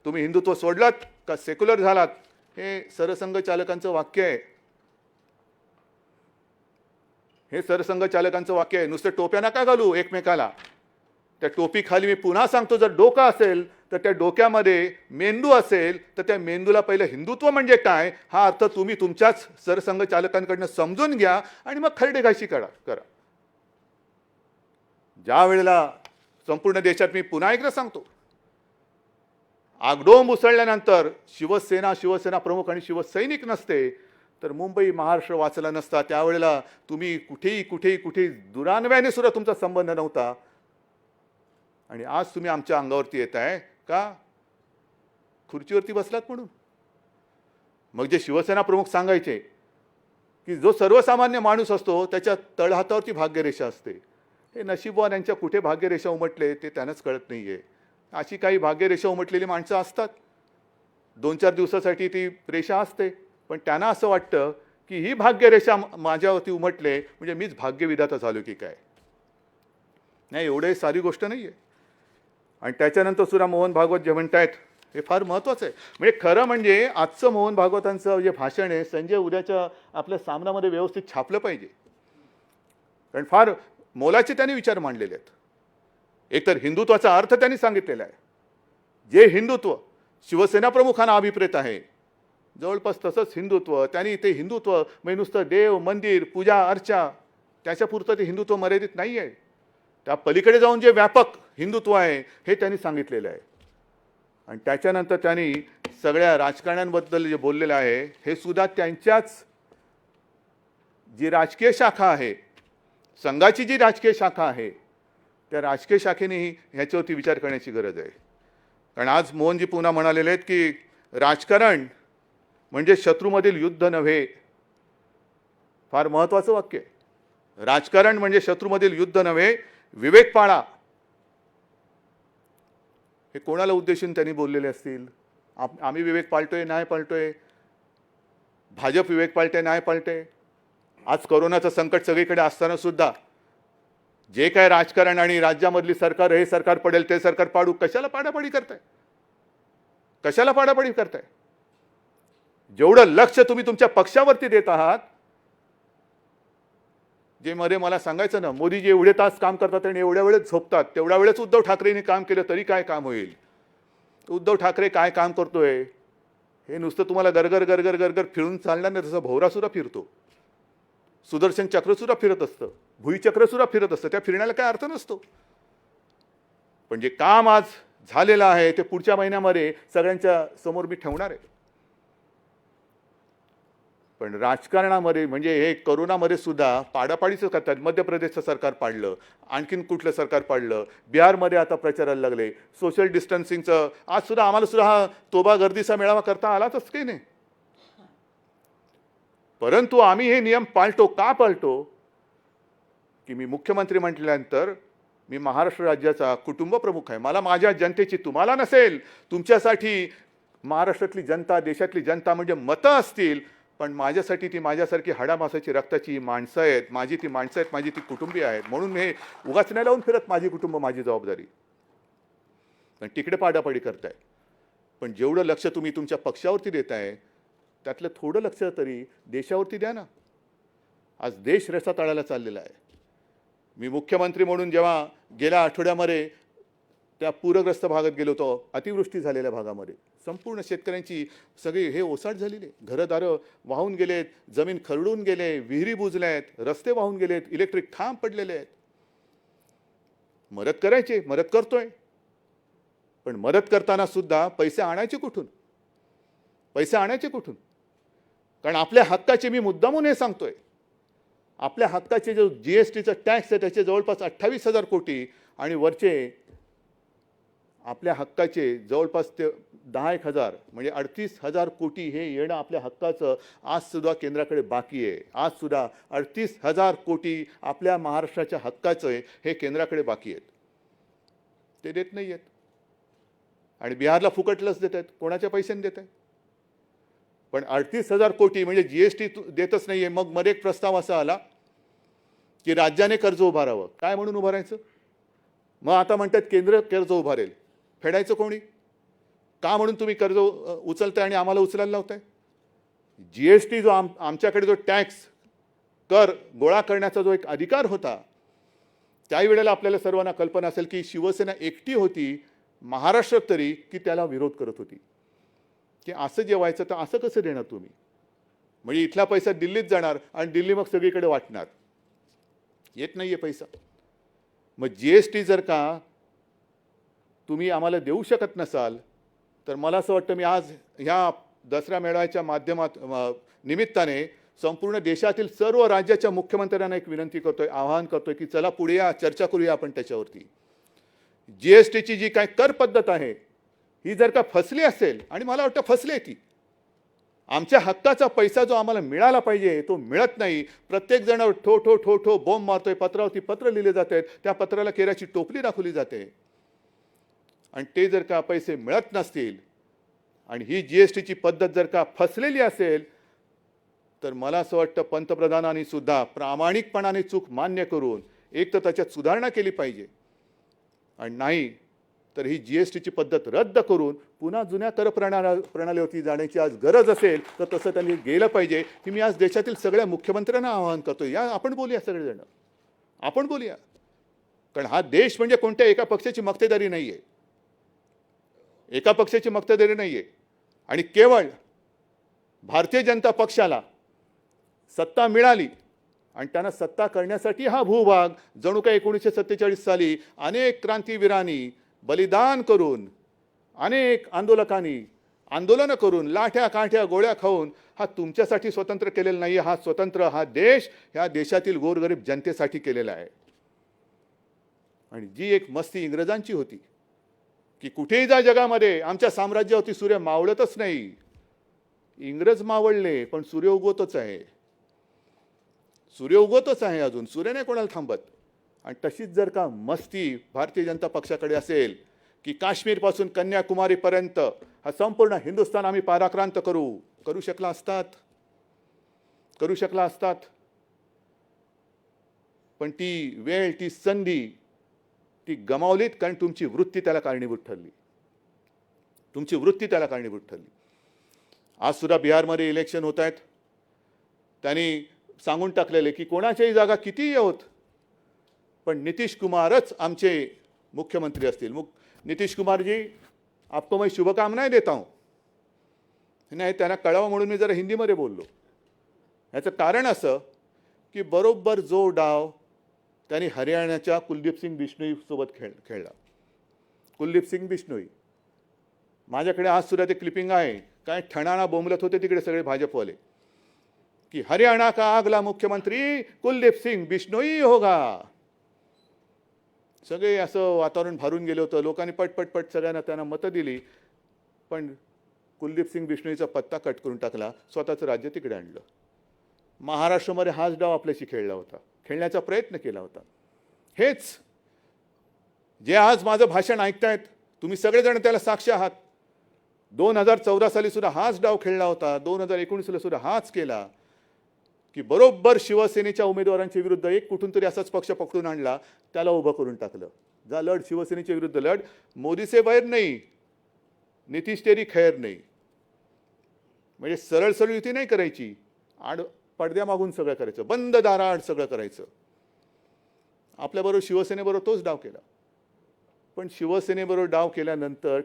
Speaker 3: तुम्ही हिंदुत्व सोडलात का सेक्युलर झालात, हे सरसंघ चालकांचं वाक्य आहे. हे सरसंघ चालकांचं वाक्य आहे. नुसतं टोप्या नका घालू एकमेकाला. त्या टोपीखाली मी पुन्हा सांगतो, जर डोकं असेल तर त्या डोक्यामध्ये मेंदू असेल तर त्या मेंदूला पहिलं हिंदुत्व म्हणजे काय हा अर्थ तुम्ही तुमच्याच सरसंघ चालकांकडनं समजून घ्या आणि मग खरडेघाशी करा. ज्या वेळेला संपूर्ण देशात, मी पुन्हा एकदा सांगतो, आगडोंब उसळल्यानंतर शिवसेना प्रमुख आणि शिवसैनिक नसते तर मुंबई महाराष्ट्र वाचला नसता. त्यावेळेला तुम्ही कुठेही दुरान्वयाने सुद्धा तुमचा संबंध नव्हता आणि आज तुम्ही आमच्या अंगावरती येत आहे का, खुर्चीवरती बसलात म्हणून. मग जे शिवसेना प्रमुख सांगायचे की जो सर्वसामान्य माणूस असतो त्याच्या तळहातावरती भाग्यरेषा असते, हे नशीबवान यांच्या कुठे भाग्यरेषा उमटले ते त्यांनाच कळत नाही आहे. अशी काही भाग्यरेषा उमटलेली माणसं असतात, 2-4 दिवसासाठी ती रेषा असते, पण त्यांना असं वाटतं की ही भाग्यरेषा माझ्यावरती उमटले म्हणजे मीच भाग्यविधाता झालो की काय. नाही, एवढे सारी गोष्ट नाही आहे. आणि त्याच्यानंतर सुद्धा मोहन भागवत जे म्हणतायत हे फार महत्त्वाचं आहे. म्हणजे खरं म्हणजे आजचं मोहन भागवतांचं जे भाषण आहे संजय उद्याच्या आपल्या सामनामध्ये व्यवस्थित छापलं पाहिजे, कारण फार मोलाचे त्यांनी विचार मांडलेले आहेत. एकतर हिंदुत्वाचा अर्थ त्यांनी सांगितलेला आहे, जे हिंदुत्व शिवसेना प्रमुखांना अभिप्रेत आहे जवळपास तसंच हिंदुत्व त्यांनी, ते हिंदुत्व म्हणजे नुसतं देव मंदिर पूजा अर्चा त्याच्यापुरतं ते हिंदुत्व मर्यादित नाही आहे. त्या पलीकडे जाऊन जे व्यापक हिंदुत्व आहे हे त्यांनी सांगितलेलं आहे. आणि त्याच्यानंतर त्यांनी सगळ्या राजकारण्यांबद्दल जे बोललेलं आहे हे सुद्धा त्यांच्याच जी राजकीय शाखा आहे, संघाची जी राजकीय शाखा आहे त्या राजकीय शाखेनेही ह्याच्यावरती विचार करण्याची गरज आहे. कारण आज मोहनजी पुन्हा म्हणालेले आहेत की राजकारण म्हणजे शत्रूमधील युद्ध नव्हे. फार महत्त्वाचं वाक्य आहे. राजकारण म्हणजे शत्रूमधील युद्ध नव्हे, विवेक पाळा. हे कोणाला उद्देशून त्यांनी बोललेले असतील? आम्ही विवेक पाळतोय नाही पाळतोय, भाजप विवेक पाळते नाही पाळते. आज कोरोनाचं संकट सगळीकडे असताना सुद्धा जे काय राजकारण आणि राज्यामधली सरकार, हे सरकार पडेल ते सरकार पाडू, कशाला पाडापाडी करताय? कशाला पाडापाडी करताय? जेवढं लक्ष तुम्ही तुमच्या पक्षावरती देत आहात, जे मध्ये मला सांगायचं ना, मोदीजी एवढे तास काम करतात आणि एवढ्या वेळेस झोपतात, तेवढ्या वेळेस उद्धव ठाकरेंनी काम केलं तरी काय काम होईल? उद्धव ठाकरे काय काम करतोय हे नुसतं तुम्हाला गरगर गरगर गरगर फिरून चालणार नाही. तसं भोवरासुद्धा फिरतो, सुदर्शन चक्रसुद्धा फिरत असतं, भुईचक्रसुद्धा फिरत असतं. त्या फिरण्याला काय अर्थ नसतो. पण जे काम आज झालेलं आहे ते पुढच्या महिन्यामध्ये सगळ्यांच्या समोर मी ठेवणार आहे. पण राजकारणामध्ये म्हणजे हे कोरोनामध्ये सुद्धा पाडापाडीचं करतात. मध्य प्रदेशचं सरकार पाडलं, आणखीन कुठलं सरकार पाडलं, बिहारमध्ये आता प्रचाराला लागले सोशल डिस्टन्सिंगचं. आज सुद्धा आम्हाला सुद्धा हा तोबा गर्दीचा मेळावा करता आलाच काही नाही. परंतु आम्ही हे नियम पाळतो. का पाळतो? की मी मुख्यमंत्री म्हटल्यानंतर मी महाराष्ट्र राज्याचा कुटुंब प्रमुख आहे. मला माझ्या जनतेची, तुम्हाला नसेल, तुमच्यासाठी महाराष्ट्रातली जनता, देशातली जनता म्हणजे मतं असतील, पण माझ्यासाठी ती माझ्यासारखी हाडामासाची रक्ताची माणसं आहेत. माझी ती माणसं आहेत, माझी ती कुटुंबीय आहेत. म्हणून मी हे उगाच नाही लावून फिरत माझी कुटुंब माझी जबाबदारी. पण तिकडे पाडापाडी करताय. पण जेवढं लक्ष तुम्ही तुमच्या पक्षावरती देताय त्यातलं थोडं लक्ष तरी देशावरती द्या ना. आज देश रसातळाला चाललेला आहे. मी मुख्यमंत्री म्हणून जेव्हा गेल्या आठवड्यामध्ये त्या पूरग्रस्त भागात गेलो होतो, अतिवृष्टी झालेल्या भागामध्ये संपूर्ण शेतकऱ्यांची सगळी हे ओसाट झालेली, घरदारं वाहून गेलेत, जमीन खरडून गेले, विहिरी बुजल्या आहेत, रस्ते वाहून गेलेत, इलेक्ट्रिक खांब पडलेले आहेत. मदत करायची, मदत करतोय, पण मदत करताना सुद्धा पैसे आणायचे कुठून? पैसे आणायचे कुठून? कारण आपल्या हक्काचे, मी मुद्दामून हे सांगतोय, आपल्या हक्काचे जो GSTचा टॅक्स आहे त्याचे जवळपास 28,000 कोटी आणि वरचे आपल्या हक्काचे जवळपास ते 10,000 म्हणजे 38,000 कोटी हे येणं आपल्या हक्काचं आजसुद्धा केंद्राकडे बाकी आहे. आजसुद्धा 38,000 कोटी आपल्या महाराष्ट्राच्या हक्काचं आहे हे केंद्राकडे बाकी आहेत. ते देत नाही आहेत. आणि बिहारला फुकट लस देत आहेत. कोणाच्या पैशाने देत आहेत? पण 38,000 कोटी म्हणजे GST देतच नाही आहे. मग मध्ये एक प्रस्ताव असा आला की राज्याने कर्ज उभारावं. काय म्हणून उभारायचं? मग आता म्हणतात केंद्र कर्ज उभारेल. फेडायचं कोणी? का म्हणून तुम्ही कर्ज उचलताय आणि आम्हाला उचलायला लावताय? GST जो आमच्याकडे जो टॅक्स कर गोळा करण्याचा जो एक अधिकार होता, त्याही वेळेला आपल्याला सर्वांना कल्पना असेल की शिवसेना एकटी होती महाराष्ट्रात तरी की त्याला विरोध करत होती की असं जे व्हायचं तर असं कसं देणार तुम्ही? म्हणजे इथला पैसा दिल्लीत जाणार आणि दिल्ली मग सगळीकडे वाटणार. येत नाही आहे पैसा. मग GST जर का तुम्ही आम्हाला देऊ शकत नसाल तर मला असं वाटतं मी आज ह्या दसरा मेळाव्याच्या निमित्ताने संपूर्ण देशातील सर्व राज्याच्या मुख्यमंत्र्यांना एक विनंती करतोय, आवाहन करतोय की चला पुढे या, चर्चा करूया आपण त्याच्यावरती. GSTची जी काय कर पद्धत आहे ही जर का फसली असेल, आणि मला वाटतं फसली ती, आमच्या हक्काचा पैसा जो आम्हाला मिळाला पाहिजे तो मिळत नाही. प्रत्येक जण ठो ठो ठो ठो बॉम्ब मारतोय. पत्रावरती पत्र लिहिले जात आहेत. त्या पत्राला केराची टोपली दाखवली जाते. आणि ते जर का पैसे मिळत नसतील आणि ही GSTची पद्धत जर का फसलेली असेल तर मला असं वाटतं पंतप्रधानांनी सुद्धा प्रामाणिकपणाने चूक मान्य करून एक तर त्याच्यात सुधारणा केली पाहिजे आणि नाही तर ही GSTची पद्धत रद्द करून पुन्हा जुन्या कर प्रणालीवरती जाण्याची आज गरज असेल तर तसं त्यांनी गेलं पाहिजे. की मी आज देशातील सगळ्या मुख्यमंत्र्यांना आवाहन करतो, या आपण बोलूया, सगळेजण आपण बोलूया. कारण हा देश म्हणजे कोणत्या एका पक्षाची मक्तेदारी नाही आहे. एका पक्षाची मक्तेदारी नाही आहे. आणि केवळ भारतीय जनता पक्षाला सत्ता मिळाली आणि त्यांना सत्ता करण्यासाठी हा भूभाग जणू काय 1947 साली अनेक क्रांतीवीरांनी बलिदान करून, अनेक आंदोलनं करून, लाठ्या काठ्या गोळ्या खाऊन हा तुमच्यासाठी स्वतंत्र केलेला नाही. हा स्वतंत्र हा देश ह्या देशातील गोरगरीब जनतेसाठी केलेला आहे. आणि जी एक मस्ती इंग्रजांची होती की कुठेही जा जगामध्ये आमच्या साम्राज्यावरती सूर्य मावळतच नाही. इंग्रज मावळले पण सूर्य उगवतच आहे. सूर्य उगवतच आहे. अजून सूर्य नाही कोणाला थांबत. आणि तशीच जर का मस्ती भारतीय जनता पक्षाकडे असेल की काश्मीरपासून कन्याकुमारीपर्यंत हा संपूर्ण हिंदुस्थान आम्ही पाराक्रांत करू शकला असतात. पण ती वेळ, ती संधी ती गमावलीत कारण तुमची वृत्ती त्याला कारणीभूत ठरली. आज सुद्धा बिहारमध्ये इलेक्शन होत आहेत. त्यांनी सांगून टाकलेले की कोणाच्याही जागा कितीही होत पण नितीश कुमारच आमचे मुख्यमंत्री असतील. नितीश कुमार जी, आपको मैं शुभकामनाएं देता हूं. नाही, त्यांना कळावं म्हणून मी जरा हिंदीमध्ये बोललो. याचं कारण असं की बरोबर जो डाव त्यांनी हरियाणाच्या कुलदीप सिंग बिश्नोई सोबत खेळला. कुलदीप सिंग बिश्नोई, माझ्याकडे आज सुद्धा ते क्लिपिंग आहे. काय ठणाणा बोंबलत होते तिकडे सगळे भाजपवाले की हरियाणा का अगला मुख्यमंत्री कुलदीप सिंग बिश्नोई होगा. सगळे असं वातावरण भरून गेलं होतं. लोकांनी पटपट सगळ्यांना त्यांना मतं दिली. पण कुलदीप सिंग बिश्नोईचा पत्ता कट करून टाकला. स्वतःचं राज्य तिकडे आणलं. महाराष्ट्रामध्ये हाच डाव आपल्याशी खेळण्याचा प्रयत्न केला होता. हेच जे आज माझं भाषण ऐकतायत तुम्ही सगळेजण त्याला साक्ष आहात. 2014 साली सुद्धा हाच डाव खेळला होता. 2019 सुद्धा हाच केला की बरोबर शिवसेनेच्या उमेदवारांच्या विरुद्ध एक कुठून तरी असाच पक्ष पकडून आणला, त्याला उभं करून टाकलं. जा लढ, शिवसेनेच्या विरुद्ध लढ. मोदी से बैर नाही, नितीश तेरी खैर नाही. म्हणजे सरळ युती नाही करायची, पडद्यामागून सगळं करायचं, बंद दाराआड सगळं करायचं. आपल्याबरोबर शिवसेनेबरोबर तोच डाव केला. पण शिवसेनेबरोबर डाव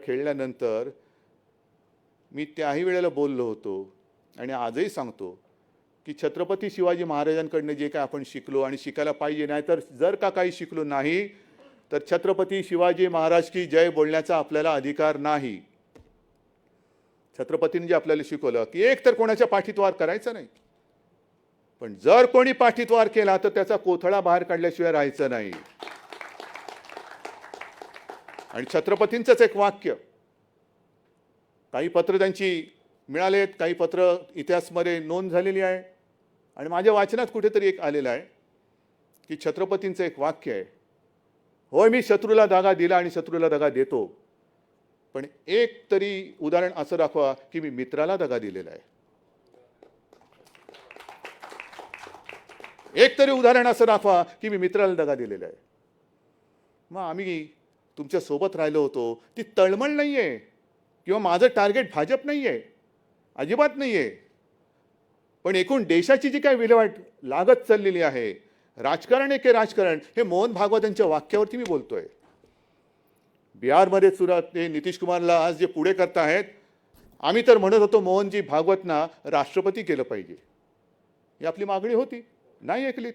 Speaker 3: खेळल्यानंतर मी त्याही वेळेला बोललो होतो आणि आजही सांगतो की छत्रपती शिवाजी महाराजांकडनं जे काय आपण शिकलो आणि शिकायला पाहिजे, नाही तर जर का काही शिकलो नाही तर छत्रपती शिवाजी महाराज की जय बोलण्याचा आपल्याला अधिकार नाही. छत्रपतींनी जे आपल्याला शिकवलं की एक तर कोणाच्या पाठीत वार करायचा नाही, पण जर कोणी पाठीत वार केला तर त्याचा कोथळा बाहेर काढल्याशिवाय राहायचं नाही. आणि छत्रपतींचंच एक वाक्य, काही पत्र त्यांची मिळालेत, काही पत्र इतिहासमध्ये नोंद झालेली आहे आणि माझ्या वाचनात कुठेतरी एक आलेलं आहे की छत्रपतींचं एक वाक्य आहे, होय मी शत्रूला दगा दिला आणि शत्रूला दगा देतो, पण एक तरी उदाहरण असं दाखवा की मी मित्राला दगा दिलेला आहे. एक तरी उदाहरण असं दाखवा की मी मित्राला दगा दिलेला आहे. मग आम्ही तुमच्या सोबत राहिलो होतो, ती तळमळ नाही आहे किंवा माझं टार्गेट भाजप नाही आहे, अजिबात नाही आहे. पण एकूण देशाची जी काही विल्हेवाट लागत चाललेली आहे, राजकारण आहे की राजकारण, हे मोहन भागवतांच्या वाक्यावरती मी बोलतोय. बिहारमध्ये सुद्धा ते नितीश कुमारला आज जे पुढे करत आहेत, आम्ही तर म्हणत होतो मोहनजी भागवतना राष्ट्रपती केलं पाहिजे, ही आपली मागणी होती. नाही ऐकलीत,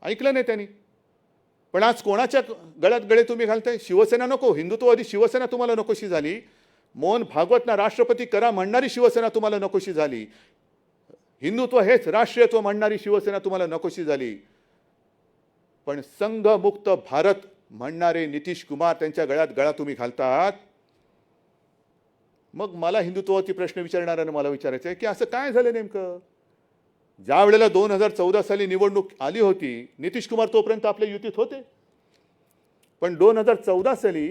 Speaker 3: ऐकलं नाही त्यांनी. पण आज कोणाच्या गळ्यात गळे तुम्ही घालताय? शिवसेना नको, हिंदुत्ववादी शिवसेना तुम्हाला नकोशी झाली. मोहन भागवतना राष्ट्रपती करा म्हणणारी शिवसेना तुम्हाला नकोशी झाली. हिंदुत्व हेच राष्ट्रीयत्व म्हणणारी शिवसेना तुम्हाला नकोशी झाली. पण संघमुक्त भारत म्हणणारे नितीश कुमार, त्यांच्या गळ्यात गळा तुम्ही घालतात. मग मला हिंदुत्वावरती प्रश्न विचारणाऱ्यांना मला विचारायचं आहे की असं काय झालं नेमकं? ज्या वेळेला 2014 साली निवडणूक आली होती, नितीश कुमार तोपर्यंत आपल्या युतीत होते. पण 2014 साली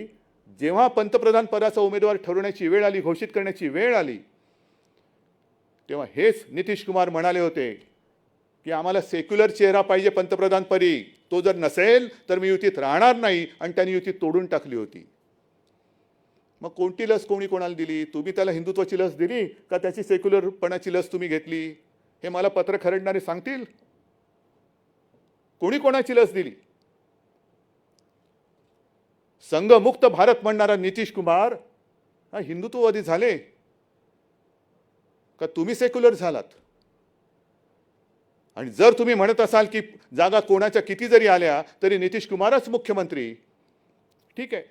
Speaker 3: जेव्हा पंतप्रधान पदाचा उमेदवार ठरवण्याची वेळ आली, घोषित करण्याची वेळ आली, तेव्हा हेच नितीश कुमार म्हणाले होते की आम्हाला सेक्युलर चेहरा पाहिजे पंतप्रधानपदी, तो जर नसेल तर मी युतीत राहणार नाही, आणि त्यांनी युतीत तोडून टाकली होती. मग कोणती लस कोणी कोणाला दिली? तुम्ही त्याला हिंदुत्वाची लस दिली का त्याची सेक्युलरपणाची लस तुम्ही घेतली? हे मला पत्र खरडणारे सांगतील. कोणी कोणाची लस दिली? संघमुक्त भारत म्हणणारा नितीश कुमार हा हिंदुत्ववादी झाले का तुम्ही सेक्युलर झालात? आणि जर तुम्ही म्हणत असाल की जागा कोणाच्या किती जरी आल्या तरी नितीश कुमारच मुख्यमंत्री, ठीक आहे,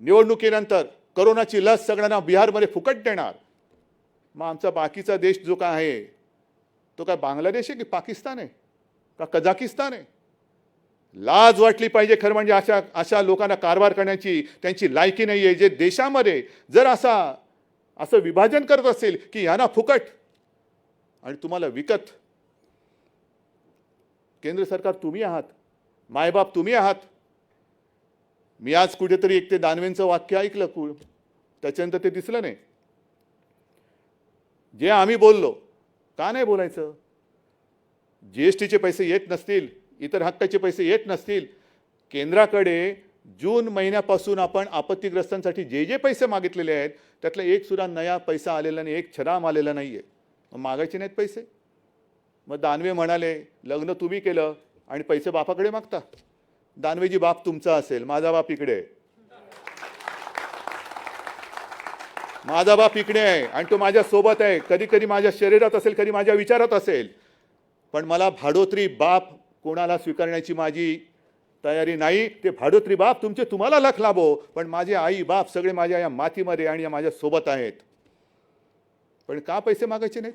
Speaker 3: निवडणुकीनंतर कोरोनाची लस सगळ्यांना बिहारमध्ये फुकट देणार, मग आमचा बाकीचा देश जो काय आहे तो काय बांगलादेश आहे की पाकिस्तान आहे का कझाकिस्तान आहे? लाज वाटली पाहिजे खरं म्हणजे अशा लोकांना कारभार करण्याची त्यांची लायकी नाही आहे, जे देशामध्ये जर असं विभाजन करत असेल की यांना फुकट आणि तुम्हाला विकत. केंद्र सरकार तुम्ही आहात, मायबाप तुम्ही आहात. मी आज कुठेतरी एक ते दानवेंचं वाक्य ऐकलं, त्याच्यानंतर ते दिसलं नाही. जे आम्ही बोललो, का नाही बोलायचं? जीएसटीचे पैसे येत नसतील, इतर हक्काचे पैसे येत नसतील, केंद्राकडे जून महिन्यापासून आपण आपत्तीग्रस्तांसाठी जे जे पैसे मागितलेले आहेत त्यातला एक सुद्धा नया पैसा आलेला नाही, एक छराम आलेला नाही आहे. मग मागायचे नाहीत पैसे? मग दानवे म्हणाले लग्न तुम्ही केलं आणि पैसे बापाकडे मागता. दानवेजी बाप तुमचा असेल, माझा बाप इकडे आहे, माझा बाप इकडे आहे आणि तो माझ्या सोबत आहे. कधी कधी माझ्या शरीरात असेल, कधी माझ्या विचारात असेल, पण मला भाडोत्री बाप कोणाला स्वीकारण्याची माझी तयारी नाही. ते भाडोत्री बाप तुमचे तुम्हाला लख लाभो, पण माझे आई बाप सगळे माझ्या या मातीमध्ये आणि माझ्या सोबत आहेत. पण का पैसे मागायचे नाहीत?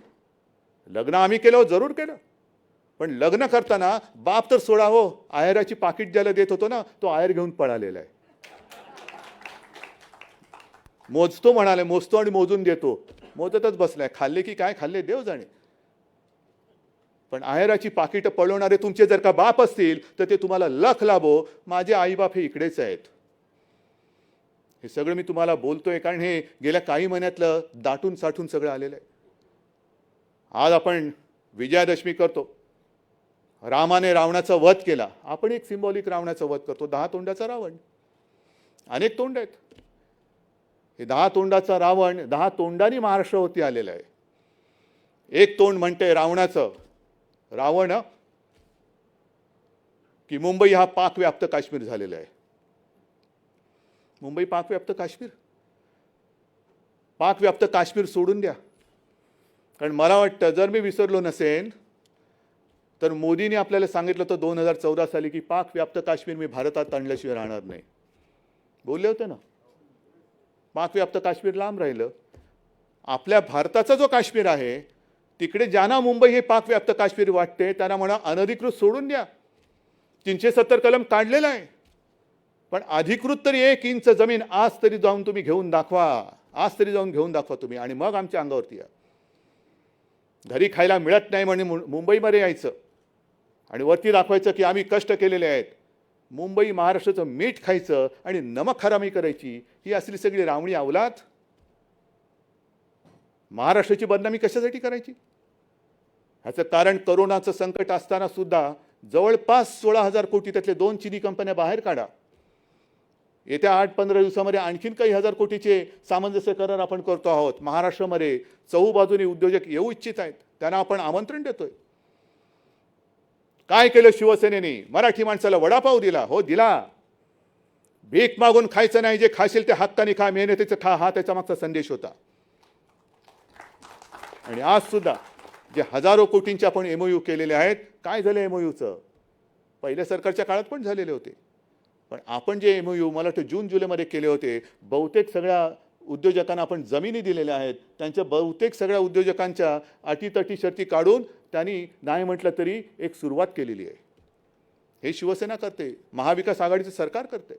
Speaker 3: लग्न आम्ही केलं, जरूर केलं, पण लग्न करताना बाप तर सोडावं. आहेराची पाकिट ज्याला देत होतो ना, तो आहेर घेऊन पळालेला आहे. मोजतो म्हणाले, मोजतो आणि मोजून देतो, मोजतच बसलाय. खाल्ले की काय खाल्ले देव जाणे. पण आहेराची पाकिटं पळवणारे तुमचे जर का बाप असतील तर ते तुम्हाला लख लाभो. माझे आईबाप हे इकडेच आहेत. हे सगळं मी तुम्हाला बोलतोय कारण हे गेल्या काही महिन्यातलं दाटून साठून सगळं आलेलं आहे. आज आपण विजयादशमी करतो, रामाने रावणाचा वध केला. आपण एक सिंबॉलिक रावणाचा वध करतो, 10 तोंडाचा रावण. अनेक तोंड आहेत. हे 10 तोंडाचा रावण 10 तोंडांनी महाराष्ट्रावरती आलेला आहे. एक तोंड म्हणते रावणाचं, रावण की मुंबई हा पाकव्याप्त काश्मीर झालेला आहे. मुंबई पाकव्याप्त काश्मीर, पाकव्याप्त काश्मीर सोडून द्या. कारण मला वाटतं जर मी विसरलो नसेन तर मोदींनी आपल्याला सांगितलं होतं 2014 साली की पाकव्याप्त काश्मीर मी भारतात आणल्याशिवाय राहणार नाही. बोलले होते ना. पाकव्याप्त काश्मीर लांब राहिलं. आपल्या भारताचा जो काश्मीर आहे तिकडे ज्यांना मुंबई हे पाकव्याप्त काश्मीर वाटते त्यांना म्हणा अनधिकृत सोडून द्या. 370 कलम काढलेला आहे. पण अधिकृत तरी 1 इंच जमीन आज तरी जाऊन तुम्ही घेऊन दाखवा, आज तरी जाऊन घेऊन दाखवा तुम्ही, आणि मग आमच्या अंगावरती या. घरी खायला मिळत नाही म्हणून मुंबईमध्ये यायचं आणि वरती दाखवायचं की आम्ही कष्ट केलेले आहेत. मुंबई महाराष्ट्राचं मीठ खायचं आणि नमक हरामी करायची, ही असली सगळी रावणी अवलाद. महाराष्ट्राची बदनामी कशासाठी करायची? ह्याचं कारण करोनाचं संकट असताना सुद्धा जवळपास 16,000 कोटी त्यातले 2 चिनी कंपन्या बाहेर काढा. येत्या 8-15 दिवसामध्ये आणखीन काही हजार कोटीचे सामंजस्य करार आपण करतो आहोत. महाराष्ट्रामध्ये चहूबाजूने उद्योजक येऊ इच्छित आहेत, त्यांना आपण आमंत्रण देतोय. काय केलं शिवसेनेने? मराठी माणसाला वडापाव दिला, हो दिला. भीक मागून खायचं नाही, जे खाशील ते हक्काने खा, मेहनतीचं खा, हा त्याचा मागचा संदेश होता. आणि आज सुद्धा जे हजारो कोटींचे आपण MOU केलेले आहेत, काय झालं MOUचं? पहिल्या सरकारच्या काळात पण झालेले होते, पण आपण जे MOU मला वाटतं जून-जुलैमध्ये केले होते, बहुतेक सगळ्या उद्योजकांना आपण जमिनी दिलेल्या आहेत. त्यांच्या बहुतेक सगळ्या उद्योजकांच्या अटीतटी शर्ती काढून त्यांनी नाही म्हटलं तरी एक सुरुवात केलेली आहे. हे शिवसेना करते, महाविकास आघाडीचं सरकार करते.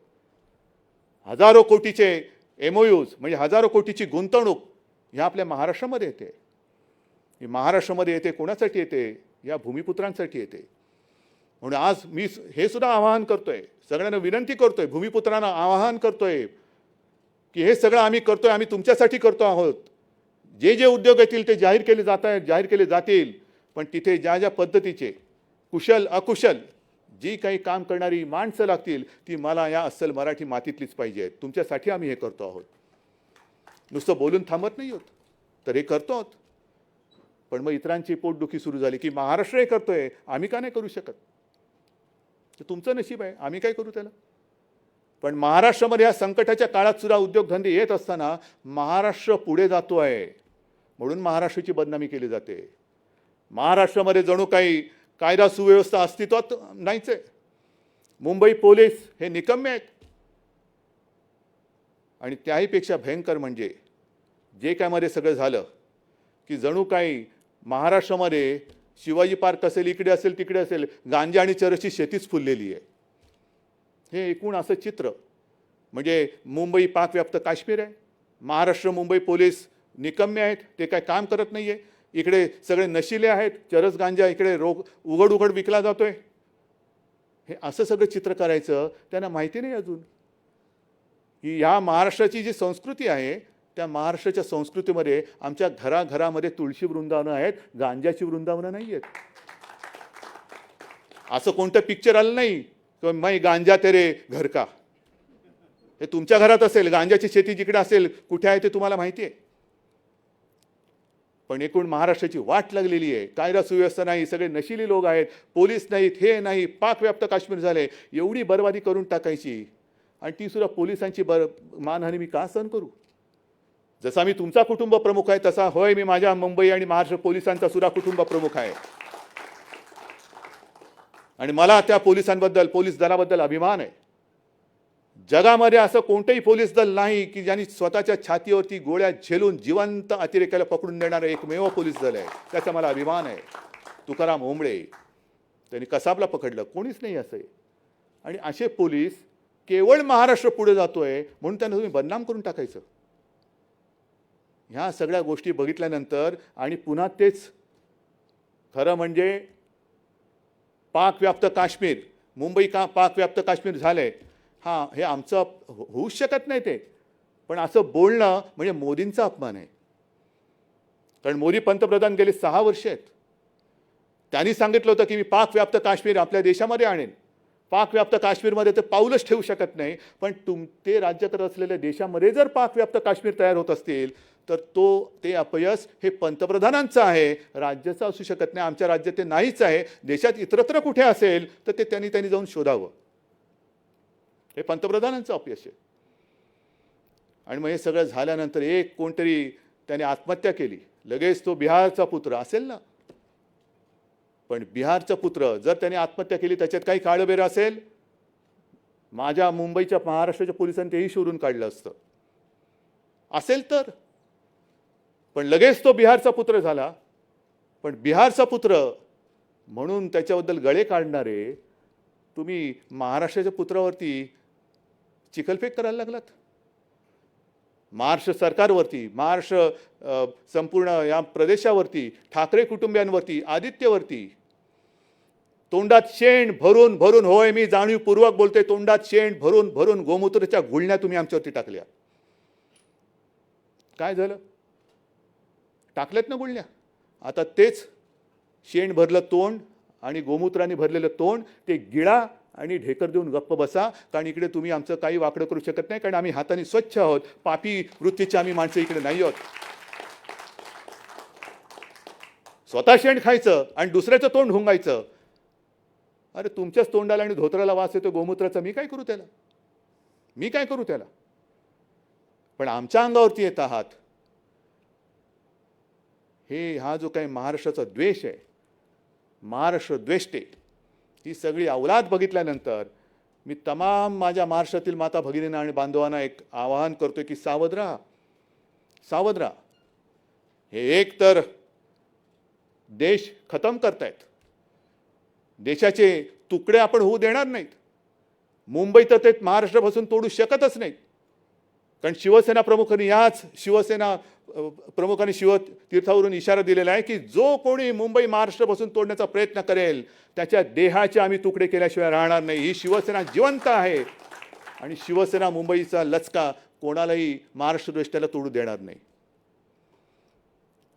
Speaker 3: हजारो कोटीचे MOUs म्हणजे हजारो कोटीची गुंतवणूक ह्या आपल्या महाराष्ट्रामध्ये येते. ही महाराष्ट्रामध्ये येते, कोणासाठी येते? या भूमिपुत्रांसाठी येते. म्हणून आज मी हे सुद्धा आवाहन करतोय, सगळ्यांना विनंती करतोय, भूमिपुत्रांना आवाहन करतोय की हे सगळं आम्ही करतोय, आम्ही तुमच्यासाठी करतो आहोत. जे जे उद्योग येतील ते जाहीर केले जात आहेत, जाहीर केले जातील, पण तिथे ज्या ज्या पद्धतीचे कुशल अकुशल जी काही काम करणारी माणसं लागतील, ती मला या अस्सल मराठी मातीतलीच पाहिजे. तुमच्यासाठी आम्ही हे करतो आहोत. नुसतं बोलून थांबत नाही आहोत, तर हे करतो आहोत. पण मग इतरांची पोटदुखी सुरू झाली की महाराष्ट्र हे करतोय, आम्ही का नाही करू शकत? ते तुमचं नशीब आहे, आम्ही काय करू त्याला? पण महाराष्ट्रामध्ये या संकटाच्या काळात सुद्धा उद्योगधंदे येत असताना महाराष्ट्र पुढे जातो आहे, म्हणून महाराष्ट्राची बदनामी केली जाते. महाराष्ट्रामध्ये जणू काही कायदा सुव्यवस्था अस्तित्वात नाहीच आहे. मुंबई पोलीस हे निकम्मे आहेत. आणि त्याहीपेक्षा भयंकर म्हणजे जे काय मध्ये सगळं झालं की जणू काही महाराष्ट्रामध्ये शिवाजी पार्क असेल, इकडे असेल, तिकडे असेल, गांजा आणि चरसची शेतीच फुललेली आहे. हे एकूण असं चित्र म्हणजे मुंबई पाकव्याप्त काश्मीर आहे. महाराष्ट्र मुंबई पोलीस निकम्मे आहेत, ते काय काम करत नाही आहे. इकडे सगळे नशिले आहेत, चरस गांजा इकडे उघड उघड विकला जातोय. हे असं सगळं चित्र करायचं त्यांना माहिती नाही अजून की ह्या महाराष्ट्राची जी संस्कृती आहे, त्या महाराष्ट्राच्या संस्कृतीमध्ये आमच्या घराघरामध्ये तुळशी वृंदावनं आहेत, गांजाची वृंदावनं नाही आहेत. असं कोणतं पिक्चर आलं नाही की मै गांजा तेरे घर का. हे तुमच्या घरात असेल, गांजाची शेती जिकडे असेल, कुठे आहे ते तुम्हाला माहिती आहे. पण एकूण महाराष्ट्राची वाट लागलेली आहे. कायदा सुव्यवस्था नाही, सगळे नशिली लोक आहेत, पोलीस नाहीत, हे नाही, पाकव्याप्त काश्मीर झाले. एवढी बरबादी करून टाकायची आणि ती सुद्धा पोलिसांची मानहानी मी का सहन करू? जसा मी तुमचा कुटुंब प्रमुख आहे तसा होय मी माझ्या मुंबई आणि महाराष्ट्र पोलिसांचा सुद्धा कुटुंब प्रमुख आहे. आणि मला त्या पोलिसांबद्दल, पोलीस दलाबद्दल अभिमान आहे. जगामध्ये असं कोणतंही पोलीस दल नाही की ज्यांनी स्वतःच्या छातीवरती गोळ्या झेलून जिवंत अतिरेक्याला पकडून देणारं एकमेव पोलीस दल आहे. त्याचा मला अभिमान आहे. तुकाराम ओंबळे त्यांनी कसाबला पकडलं, कोणीच नाही असं आहे. आणि असे पोलीस केवळ महाराष्ट्र पुढे जातोय म्हणून त्यांना तुम्ही बदनाम करून टाकायचं. ह्या सगळ्या गोष्टी बघितल्यानंतर आणि पुन्हा तेच खरं म्हणजे पाकव्याप्त काश्मीर, मुंबई का पाकव्याप्त काश्मीर झालंय, हां हे आमचं होऊच शकत नाही ते. पण असं बोलणं म्हणजे मोदींचा अपमान आहे. कारण मोदी पंतप्रधान गेले 6 वर्ष आहेत. त्यांनी सांगितलं होतं की मी पाकव्याप्त काश्मीर आपल्या देशामध्ये आणेन. पाकव्याप्त काश्मीरमध्ये ते पाऊलच ठेवू शकत नाही. पण ते राज्य करत असलेल्या देशामध्ये जर पाकव्याप्त काश्मीर तयार होत असतील तर ते अपयश हे पंतप्रधानांचं आहे, राज्याचं असू शकत नाही. आमच्या राज्यात ते नाहीच आहे. देशात इतरत्र कुठे असेल तर ते त्यांनी जाऊन शोधावं. हे पंतप्रधानांचं अपयश आहे. आणि मग हे सगळं झाल्यानंतर एक कोणतरी त्याने आत्महत्या केली, लगेच तो बिहारचा पुत्र असेल ना. पण बिहारचा पुत्र जर त्याने आत्महत्या केली त्याच्यात काही काळबेरं असेल, माझ्या मुंबईच्या महाराष्ट्राच्या पोलिसांनी तेही शोधून काढलं असतं असेल तर. पण लगेच तो बिहारचा पुत्र झाला. पण बिहारचा पुत्र म्हणून त्याच्याबद्दल गळे काढणारे तुम्ही महाराष्ट्राच्या पुत्रावरती चिखलफेक करायला लागलात. महाराष्ट्र सरकारवरती, महाराष्ट्र संपूर्ण या प्रदेशावरती, ठाकरे कुटुंबियांवरती, आदित्यवरती तोंडात शेण भरून भरून, होय मी जाणीवपूर्वक बोलतोय, तोंडात शेण भरून भरून गोमूत्राच्या गुळण्या तुम्ही आमच्यावरती टाकल्या. काय झालं? टाकल्यात ना गुळण्या. आता तेच शेण भरलं तोंड आणि गोमूत्राने भरलेलं तोंड ते गिळा आणि ढेकर देऊन गप्प बसा. कारण इकडे तुम्ही आमचं काही वाकडं करू शकत नाही, कारण आम्ही हाताने स्वच्छ आहोत. पापी वृत्तीचे आम्ही माणसं इकडे नाही आहोत. स्वतः शेण खायचं आणि दुसऱ्याचं तोंड हुंगायचं. अरे तुमच्याच तोंडाला आणि धोत्राला वास येतो गोमूत्राचा, मी काय करू त्याला? मी काय करू त्याला? पण आमच्या अंगावरती येत आहात. हा जो काही महाराष्ट्राचा द्वेष आहे, महाराष्ट्र द्वेष्टे, ही सगळी अवलाद बघितल्यानंतर मी तमाम माझ्या महाराष्ट्रातील माता भगिनींना आणि बांधवांना एक आवाहन करतोय की सावध राहा, सावध राहा. हे एक तर देश खतम करतायत, देशाचे तुकडे आपण होऊ देणार नाहीत. मुंबई तर ते महाराष्ट्रापासून तोडू शकतच नाहीत. कारण शिवसेना प्रमुखांनी, याच शिवसेना प्रमुखांनी शिवतीर्थावरून इशारा दिलेला आहे की जो कोणी मुंबई महाराष्ट्रापासून तोडण्याचा प्रयत्न करेल त्याच्या देहाचे आम्ही तुकडे केल्याशिवाय राहणार नाही. ही शिवसेना जिवंत आहे आणि शिवसेना मुंबईचा लचका कोणालाही महाराष्ट्र दृष्ट्याला तोडू देणार नाही.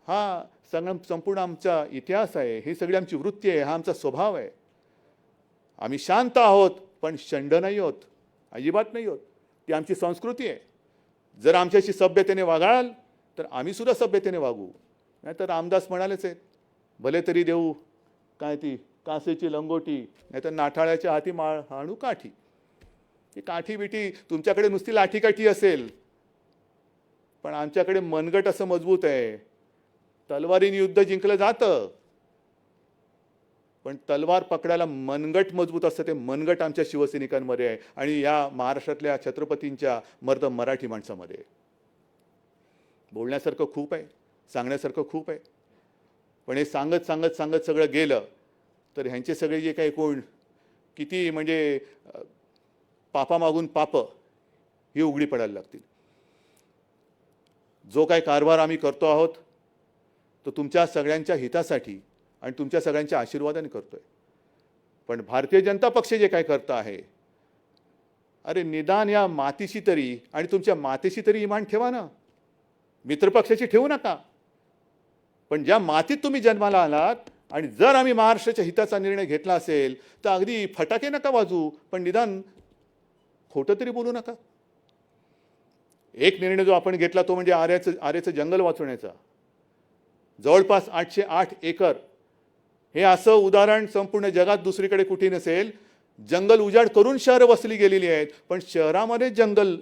Speaker 3: हा संपूर्ण आमचा इतिहास आहे, ही सगळी आमची वृत्ती आहे, हा आमचा स्वभाव आहे. आम्ही शांत आहोत पण शंड नाही आहोत, अजिबात नाही आहोत. ती आमची संस्कृती आहे. जर आमच्याशी सभ्यतेने वागाल तर आम्ही सुद्धा सभ्यतेने वागू. नाहीतर रामदास म्हणालेच आहेत, भले तरी देऊ काय ती कासेची लंगोटी, नाहीतर नाठाळ्याच्या हाती आणू काठी. ही काठी बिठी तुमच्याकडे नुसती लाठीकाठी असेल, पण आमच्याकडे मनगट असं मजबूत आहे. तलवारीने युद्ध जिंकलं जातं, पण तलवार पकडायला मनगट मजबूत असतं. ते मनगट आमच्या शिवसैनिकांमध्ये आहे आणि या महाराष्ट्रातल्या छत्रपतींच्या मर्द मराठी माणसामध्ये. बोलण्यासारखं खूप आहे, सांगण्यासारखं खूप आहे, पण हे सांगत सांगत सांगत सगळं गेलं तर ह्यांचे सगळे जे काही कोण किती म्हणजे पापामागून पाप ही उघडी पडायला लागतील. जो काही कारभार आम्ही करतो आहोत तो तुमच्या सगळ्यांच्या हितासाठी आणि तुमच्या सगळ्यांच्या आशीर्वादाने करतोय. पण भारतीय जनता पक्ष जे काय करतं आहे, अरे निदान या मातीशी तरी आणि तुमच्या मातेशी तरी इमान ठेवा ना. मित्रपक्षाची ठेवू नका. पण ज्या मातीत तुम्ही जन्माला आलात आणि जर आम्ही महाराष्ट्राच्या हिताचा निर्णय घेतला असेल तर अगदी फटाके नका वाजू, पण निदान खोटं तरी बोलू नका. एक निर्णय जो आपण घेतला तो म्हणजे आर्याचं जंगल वाचवण्याचा. जवळपास 808 एकर, हे असं उदाहरण संपूर्ण जगात दुसरीकडे कुठे नसेल. जंगल उजाड करून शहरं वसली गेलेली आहेत, पण शहरामध्ये जंगल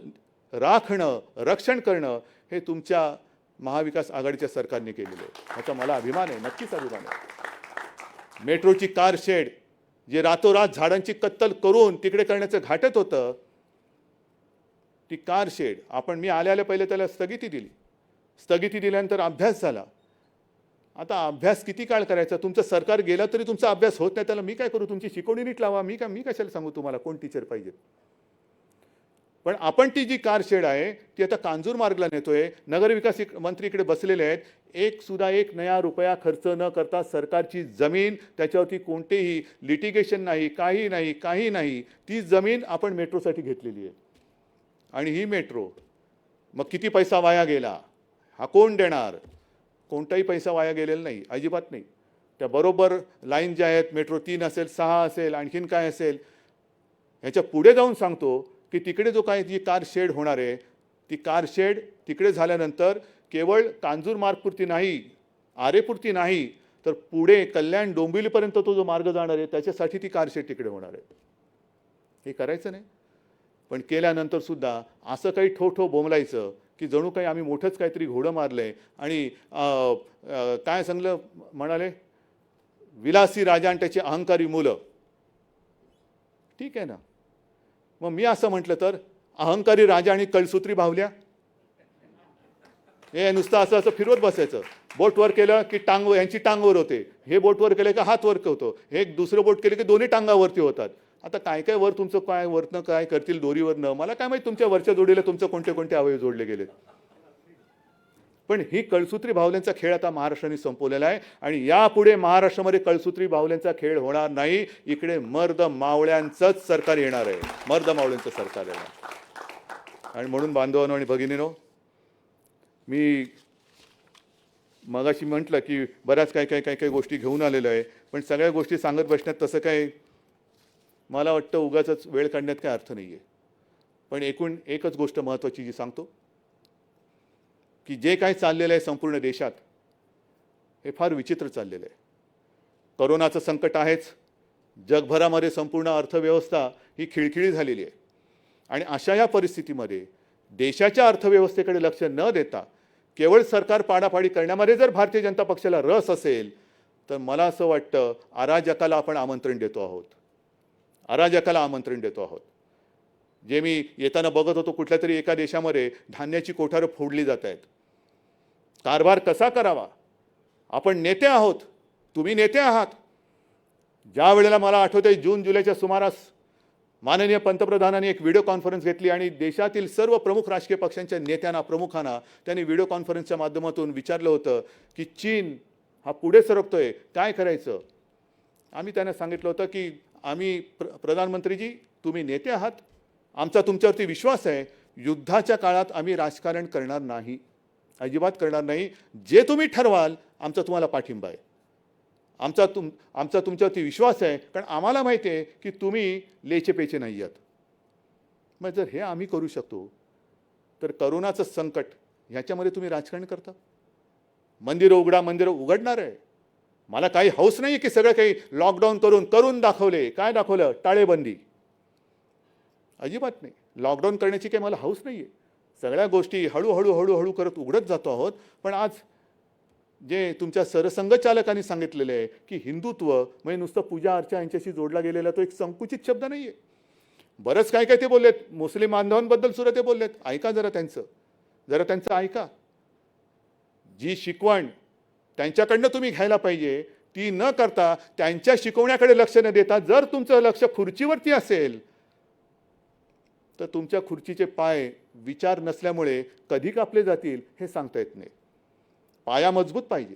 Speaker 3: राखणं, रक्षण करणं हे तुमच्या महाविकास आघाडीच्या सरकारने केलेलं आहे. ह्याचा मला अभिमान आहे, नक्कीच अभिमान आहे. मेट्रोची कार शेड जे रातोरात झाडांची कत्तल करून तिकडे करण्याचं घाटत होतं, ती कार शेड मी आल्या पहिले त्याला स्थगिती दिली. स्थगिती दिल्यानंतर अभ्यास झाला. आता अभ्यास किती काळ करायचा? तुमचं सरकार गेलं तरी तुमचा अभ्यास होत नाही, त्याला मी काय करू? तुमची शिकवणी नीट लावा. मी कशाला सांगू तुम्हाला कोण टीचर पाहिजे? पण आपण ती जी कार शेड आहे ती आता कांजूर मार्गला नेतोय. नगरविकास मंत्री इकडे बसलेले आहेत. एक नया रुपया खर्च न करता सरकारची जमीन, त्याच्यावरती कोणतेही लिटिगेशन नाही, काही नाही. ती जमीन आपण मेट्रोसाठी घेतलेली आहे. आणि ही मेट्रो मग किती पैसा वाया गेला हा कोण देणार? कोणताही पैसा वाया गेलेला नाही, अजिबात नाही. त्या बरोबर लाईन ज्या आहेत, मेट्रो 3 असेल, 6 असेल, आणखीन काय असेल, ह्याच्या पुढे जाऊन सांगतो की तिकडे जो काय जी कार शेड होणार आहे, ती कार शेड तिकडे झाल्यानंतर केवळ कांजूर मार्गपुरती नाही, आरेपुरती नाही, तर पुढे कल्याण डोंबिवलीपर्यंत तो जो मार्ग जाणार आहे त्याच्यासाठी ती कार शेड तिकडे होणार आहे. हे करायचं नाही, पण केल्यानंतर सुद्धा असं काही ठो बोंबलायचं की जणू काही आम्ही मोठंच काहीतरी घोडं मारलंय आणि काय सांगलं म्हणाले, विलासी राजा आणि त्याची अहंकारी मुलं. ठीक आहे ना, मग मी असं म्हटलं तर अहंकारी राजा आणि कळसूत्री बाहुल्या, हे नुसतं असं फिरवत बसायचं. बोट वर केलं की यांची टांगवर होते, हे बोट वर केलं की हात वर होतो, हे दुसरं बोट केलं की दोन्ही टांगावरती होतात. आता काय काय वर तुमचं काय वरनं काय करतील दोरीवरनं, मला काय माहिती तुमच्या वरच्या जोडीला तुमचं कोणते कोणते अवयव जोडले गेलेत. पण ही कळसूत्री बाहुल्यांचा खेळ आता महाराष्ट्राने संपवलेला आहे आणि यापुढे महाराष्ट्रामध्ये कळसूत्री बाहुल्यांचा खेळ होणार नाही. इकडे मर्द मावळ्यांचंच सरकार येणार आहे, मर्द मावळ्यांचं सरकार येणार. आणि म्हणून बांधवांनो आणि भगिनीनो, मी मगाशी म्हटलं की बऱ्याच काही गोष्टी घेऊन आलेलो आहे, पण सगळ्या गोष्टी सांगत बसण्यात तसं काय मला वाटतं उगाचच वेळ काढण्यात काय अर्थ नाही आहे. पण एकूण एकच गोष्ट महत्त्वाची जी सांगतो की जे काही चाललेलं आहे संपूर्ण देशात हे फार विचित्र चाललेलं आहे. करोनाचं संकट आहेच, जगभरामध्ये संपूर्ण अर्थव्यवस्था ही खिळखिळी झालेली आहे आणि अशा या परिस्थितीमध्ये देशाच्या अर्थव्यवस्थेकडे लक्ष न देता केवळ सरकार पाडापाडी करण्यामध्ये जर भारतीय जनता पक्षाला रस असेल तर मला असं वाटतं अराजकाला आपण आमंत्रण देतो आहोत, अराजकाला आमंत्रण देतो आहोत. जे मी येताना बघत होतो कुठल्या तरी एका देशामध्ये धान्याची कोठारं फोडली जात आहेत. कारभार कसा करावा? आपण नेते आहोत, तुम्ही नेते आहात. ज्या वेळेला मला आठवतंय जून जुलैच्या सुमारास माननीय पंतप्रधानांनी एक व्हिडिओ कॉन्फरन्स घेतली आणि देशातील सर्व प्रमुख राजकीय पक्षांच्या नेत्यांना प्रमुखांना त्यांनी व्हिडिओ कॉन्फरन्सच्या माध्यमातून विचारलं होतं की चीन हा पुढे सरकतोय, काय करायचं? आम्ही त्यांना सांगितलं होतं की आम्ही प्रधानमंत्रीजी तुम्ही नेते आहात, आमचा तुमच्यावरती विश्वास आहे. युद्धाच्या काळात आम्ही राजकारण करणार नाही, अजिबात करणार नाही. जे तुम्ही ठरवाल आमचा तुम्हाला पाठिंबा आहे, आमचा तुमच्यावरती विश्वास आहे, कारण आम्हाला माहिती आहे की तुम्ही लेचेपेचे नाही आहात. मग जर हे आम्ही करू शकतो तर करोनाचं संकट ह्याच्यामध्ये तुम्ही राजकारण करता? मंदिरं उघडा, मंदिरं उघडणार आहे. मला काही हौस नाही की सगळं काही लॉकडाऊन करून दाखवले. काय दाखवलं? टाळेबंदी. अजिबात नाही. लॉकडाऊन करण्याची काही मला हौस नाही आहे. सगळ्या गोष्टी हळूहळू करत उघडत जातो आहोत. पण आज जे तुमच्या सरसंघचालकांनी सांगितलेलं आहे की हिंदुत्व म्हणजे नुसतं पूजा अर्चा यांच्याशी जोडला गेलेला तो एक संकुचित शब्द नाही आहे. बरंच काय ते बोललेत, मुस्लिम बांधवांबद्दल सुद्धा ते बोललेत. ऐका जरा त्यांचं ऐका. जी शिकवण त्यांच्याकडनं तुम्ही घ्यायला पाहिजे ती न करता त्यांच्या शिकवण्याकडे लक्ष न देता जर तुमचं लक्ष खुर्चीवरती असेल तर तुमच्या खुर्चीचे पाय विचार नसल्यामुळे कधी कापले जातील हे सांगता येत नाही. पाया मजबूत पाहिजे.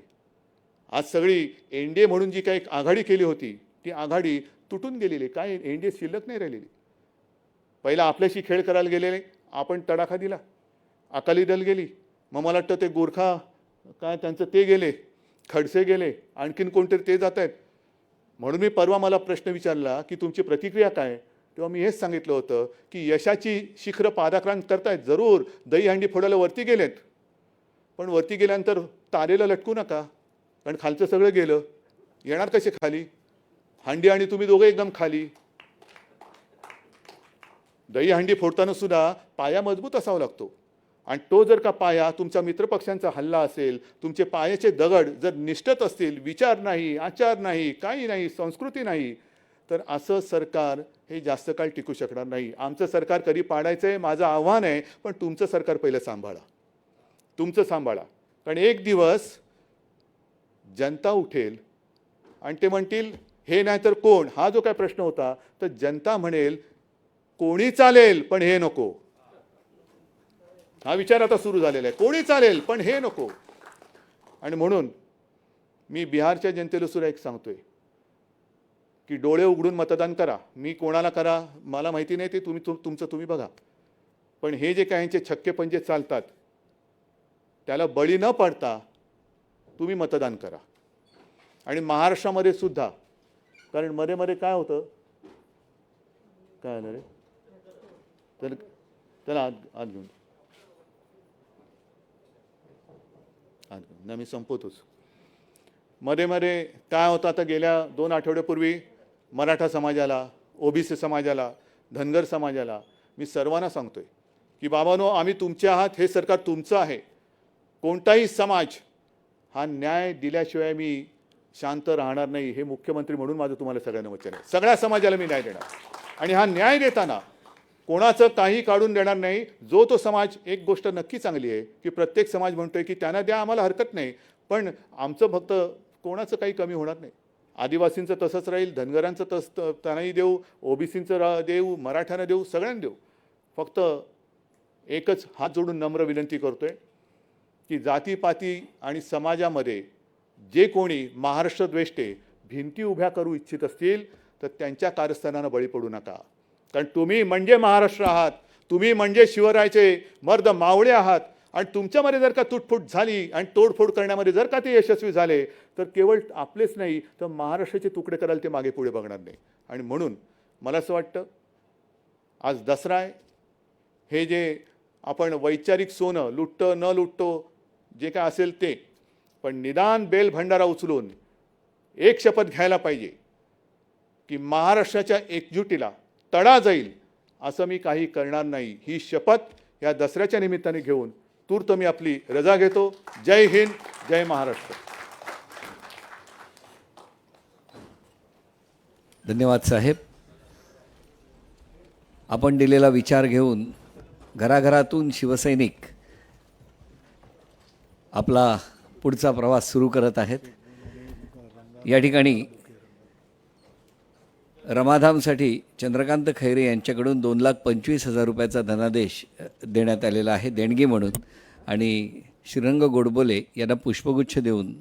Speaker 3: आज सगळी एनडीए म्हणून जी काही आघाडी केली होती ती आघाडी तुटून गेलेली, काय एनडीए शिल्लक नाही राहिलेली. पहिला आपल्याशी खेळ करायला गेलेले, आपण तडाखा दिला, अकाली दल गेली, मग मला वाटतं ते गोरखा काय त्यांचं ते गेले, खडसे गेले, आणखीन कोणतरी ते जात आहेत. म्हणून मी परवा मला प्रश्न विचारला की तुमची प्रतिक्रिया काय, तेव्हा मी हेच सांगितलं होतं की यशाची शिखरं पादाक्रांत करतायत, जरूर दहीहंडी फोडायला वरती गेलेत, पण वरती गेल्यानंतर तारेला लटकू नका, कारण खालचं सगळं गेलं, येणार कसे खाली? हंडी आणि तुम्ही दोघे एकदम खाली. दहीहंडी फोडताना सुद्धा पाया मजबूत असावा लागतो आणि तो जर का पाया तुमचा मित्रपक्षांचा हल्ला असेल, तुमचे पायाचे दगड जर निष्ठत असतील, विचार नाही, आचार नाही, काही नाही, संस्कृती नाही, तर असं सरकार हे जास्त काळ टिकू शकणार नाही. आमचं सरकार कधी पाडायचं आहे माझं आव्हान आहे, पण तुमचं सरकार पहिलं सांभाळा, तुमचं सांभाळा. कारण एक दिवस जनता उठेल आणि ते म्हणतील हे नाही तर कोण, हा जो काय प्रश्न होता तर जनता म्हणेल कोणी चालेल पण हे नको. हा विचार आता सुरू झालेला आहे, कोणी चालेल पण हे नको. आणि म्हणून मी बिहारच्या जनतेला सुद्धा एक सांगतोय की डोळे उघडून मतदान करा. मी कोणाला करा मला माहिती नाही, ते तुमचं तुम्ही बघा. पण हे जे काही यांचे छक्के पंजे चालतात त्याला बळी न पडता तुम्ही मतदान करा. आणि महाराष्ट्रामध्ये सुद्धा, कारण मध्ये मध्ये काय होतं, काय आलं रे, तर त्याला आत घेऊन मी संपवतोच. मध्ये मध्ये काय होतं, आता गेल्या 2 आठवड्यापूर्वी मराठा समाजाला, ओबीसी समाजाला, धनगर समाजाला मी सर्वांना सांगतोय की बाबांनो आम्ही तुमचे आहात, हे सरकार तुमचं आहे. कोणताही समाज हा न्याय दिल्याशिवाय मी शांत राहणार नाही, हे मुख्यमंत्री म्हणून माझं तुम्हाला सगळ्यांना वचन आहे. सगळ्या समाजाला मी न्याय देणार आणि हा न्याय देताना कोणाचं काही काढून देणार नाही. जो तो समाज, एक गोष्ट नक्की चांगली आहे की प्रत्येक समाज म्हणतोय की त्यांना द्या, आम्हाला हरकत नाही, पण आमचं फक्त कोणाचं काही कमी होणार नाही. आदिवासींचं तसंच राहील, धनगरांचं त्यांनाही देऊ, ओबीसींचं देऊ, मराठ्यांना देऊ, सगळ्यांना देऊ. फक्त एकच हात जोडून नम्र विनंती करतोय की जातीपाती आणि समाजामध्ये जे कोणी महाराष्ट्र द्वेष्टे भिंती उभ्या करू इच्छित असतील तर त्यांच्या कारस्थानानं बळी पडू नका. कारण तुम्ही म्हणजे महाराष्ट्र आहात, तुम्ही म्हणजे शिवरायाचे मर्द मावळे आहात. आणि तुमच्यामध्ये जर का तुटफूट झाली आणि तोडफोड करण्यामध्ये जर का ते यशस्वी झाले तर केवळ आपलेच नाही तर महाराष्ट्राचे तुकडे करायला ते मागे पुढे बघणार नाही. आणि म्हणून मला असं वाटतं आज दसरा आहे, हे जे आपण वैचारिक सोनं लुटतो न लुटतो जे काय असेल ते, पण निदान बेल भंडारा उचलून एक शपथ घ्यायला पाहिजे की महाराष्ट्राच्या एकजुटीला तडा जाईल असं मी काही करणार नाही. ही शपथ या दसऱ्याच्या निमित्ताने घेऊन तूर्त मी आपली रजा घेतो. जय हिंद, जय महाराष्ट्र.
Speaker 1: धन्यवाद साहेब. आपण दिलेला विचार घेऊन घराघरातून शिवसैनिक आपला पुढचा प्रवास सुरू करत आहेत. या ठिकाणी रमाधामसाठी चंद्रकांत खैरे यांच्याकडून 2,25,000 रुपयाचा धनादेश देण्यात आलेला आहे देणगी म्हणून, आणि श्रीरंग गोडबोले यांना पुष्पगुच्छ देऊन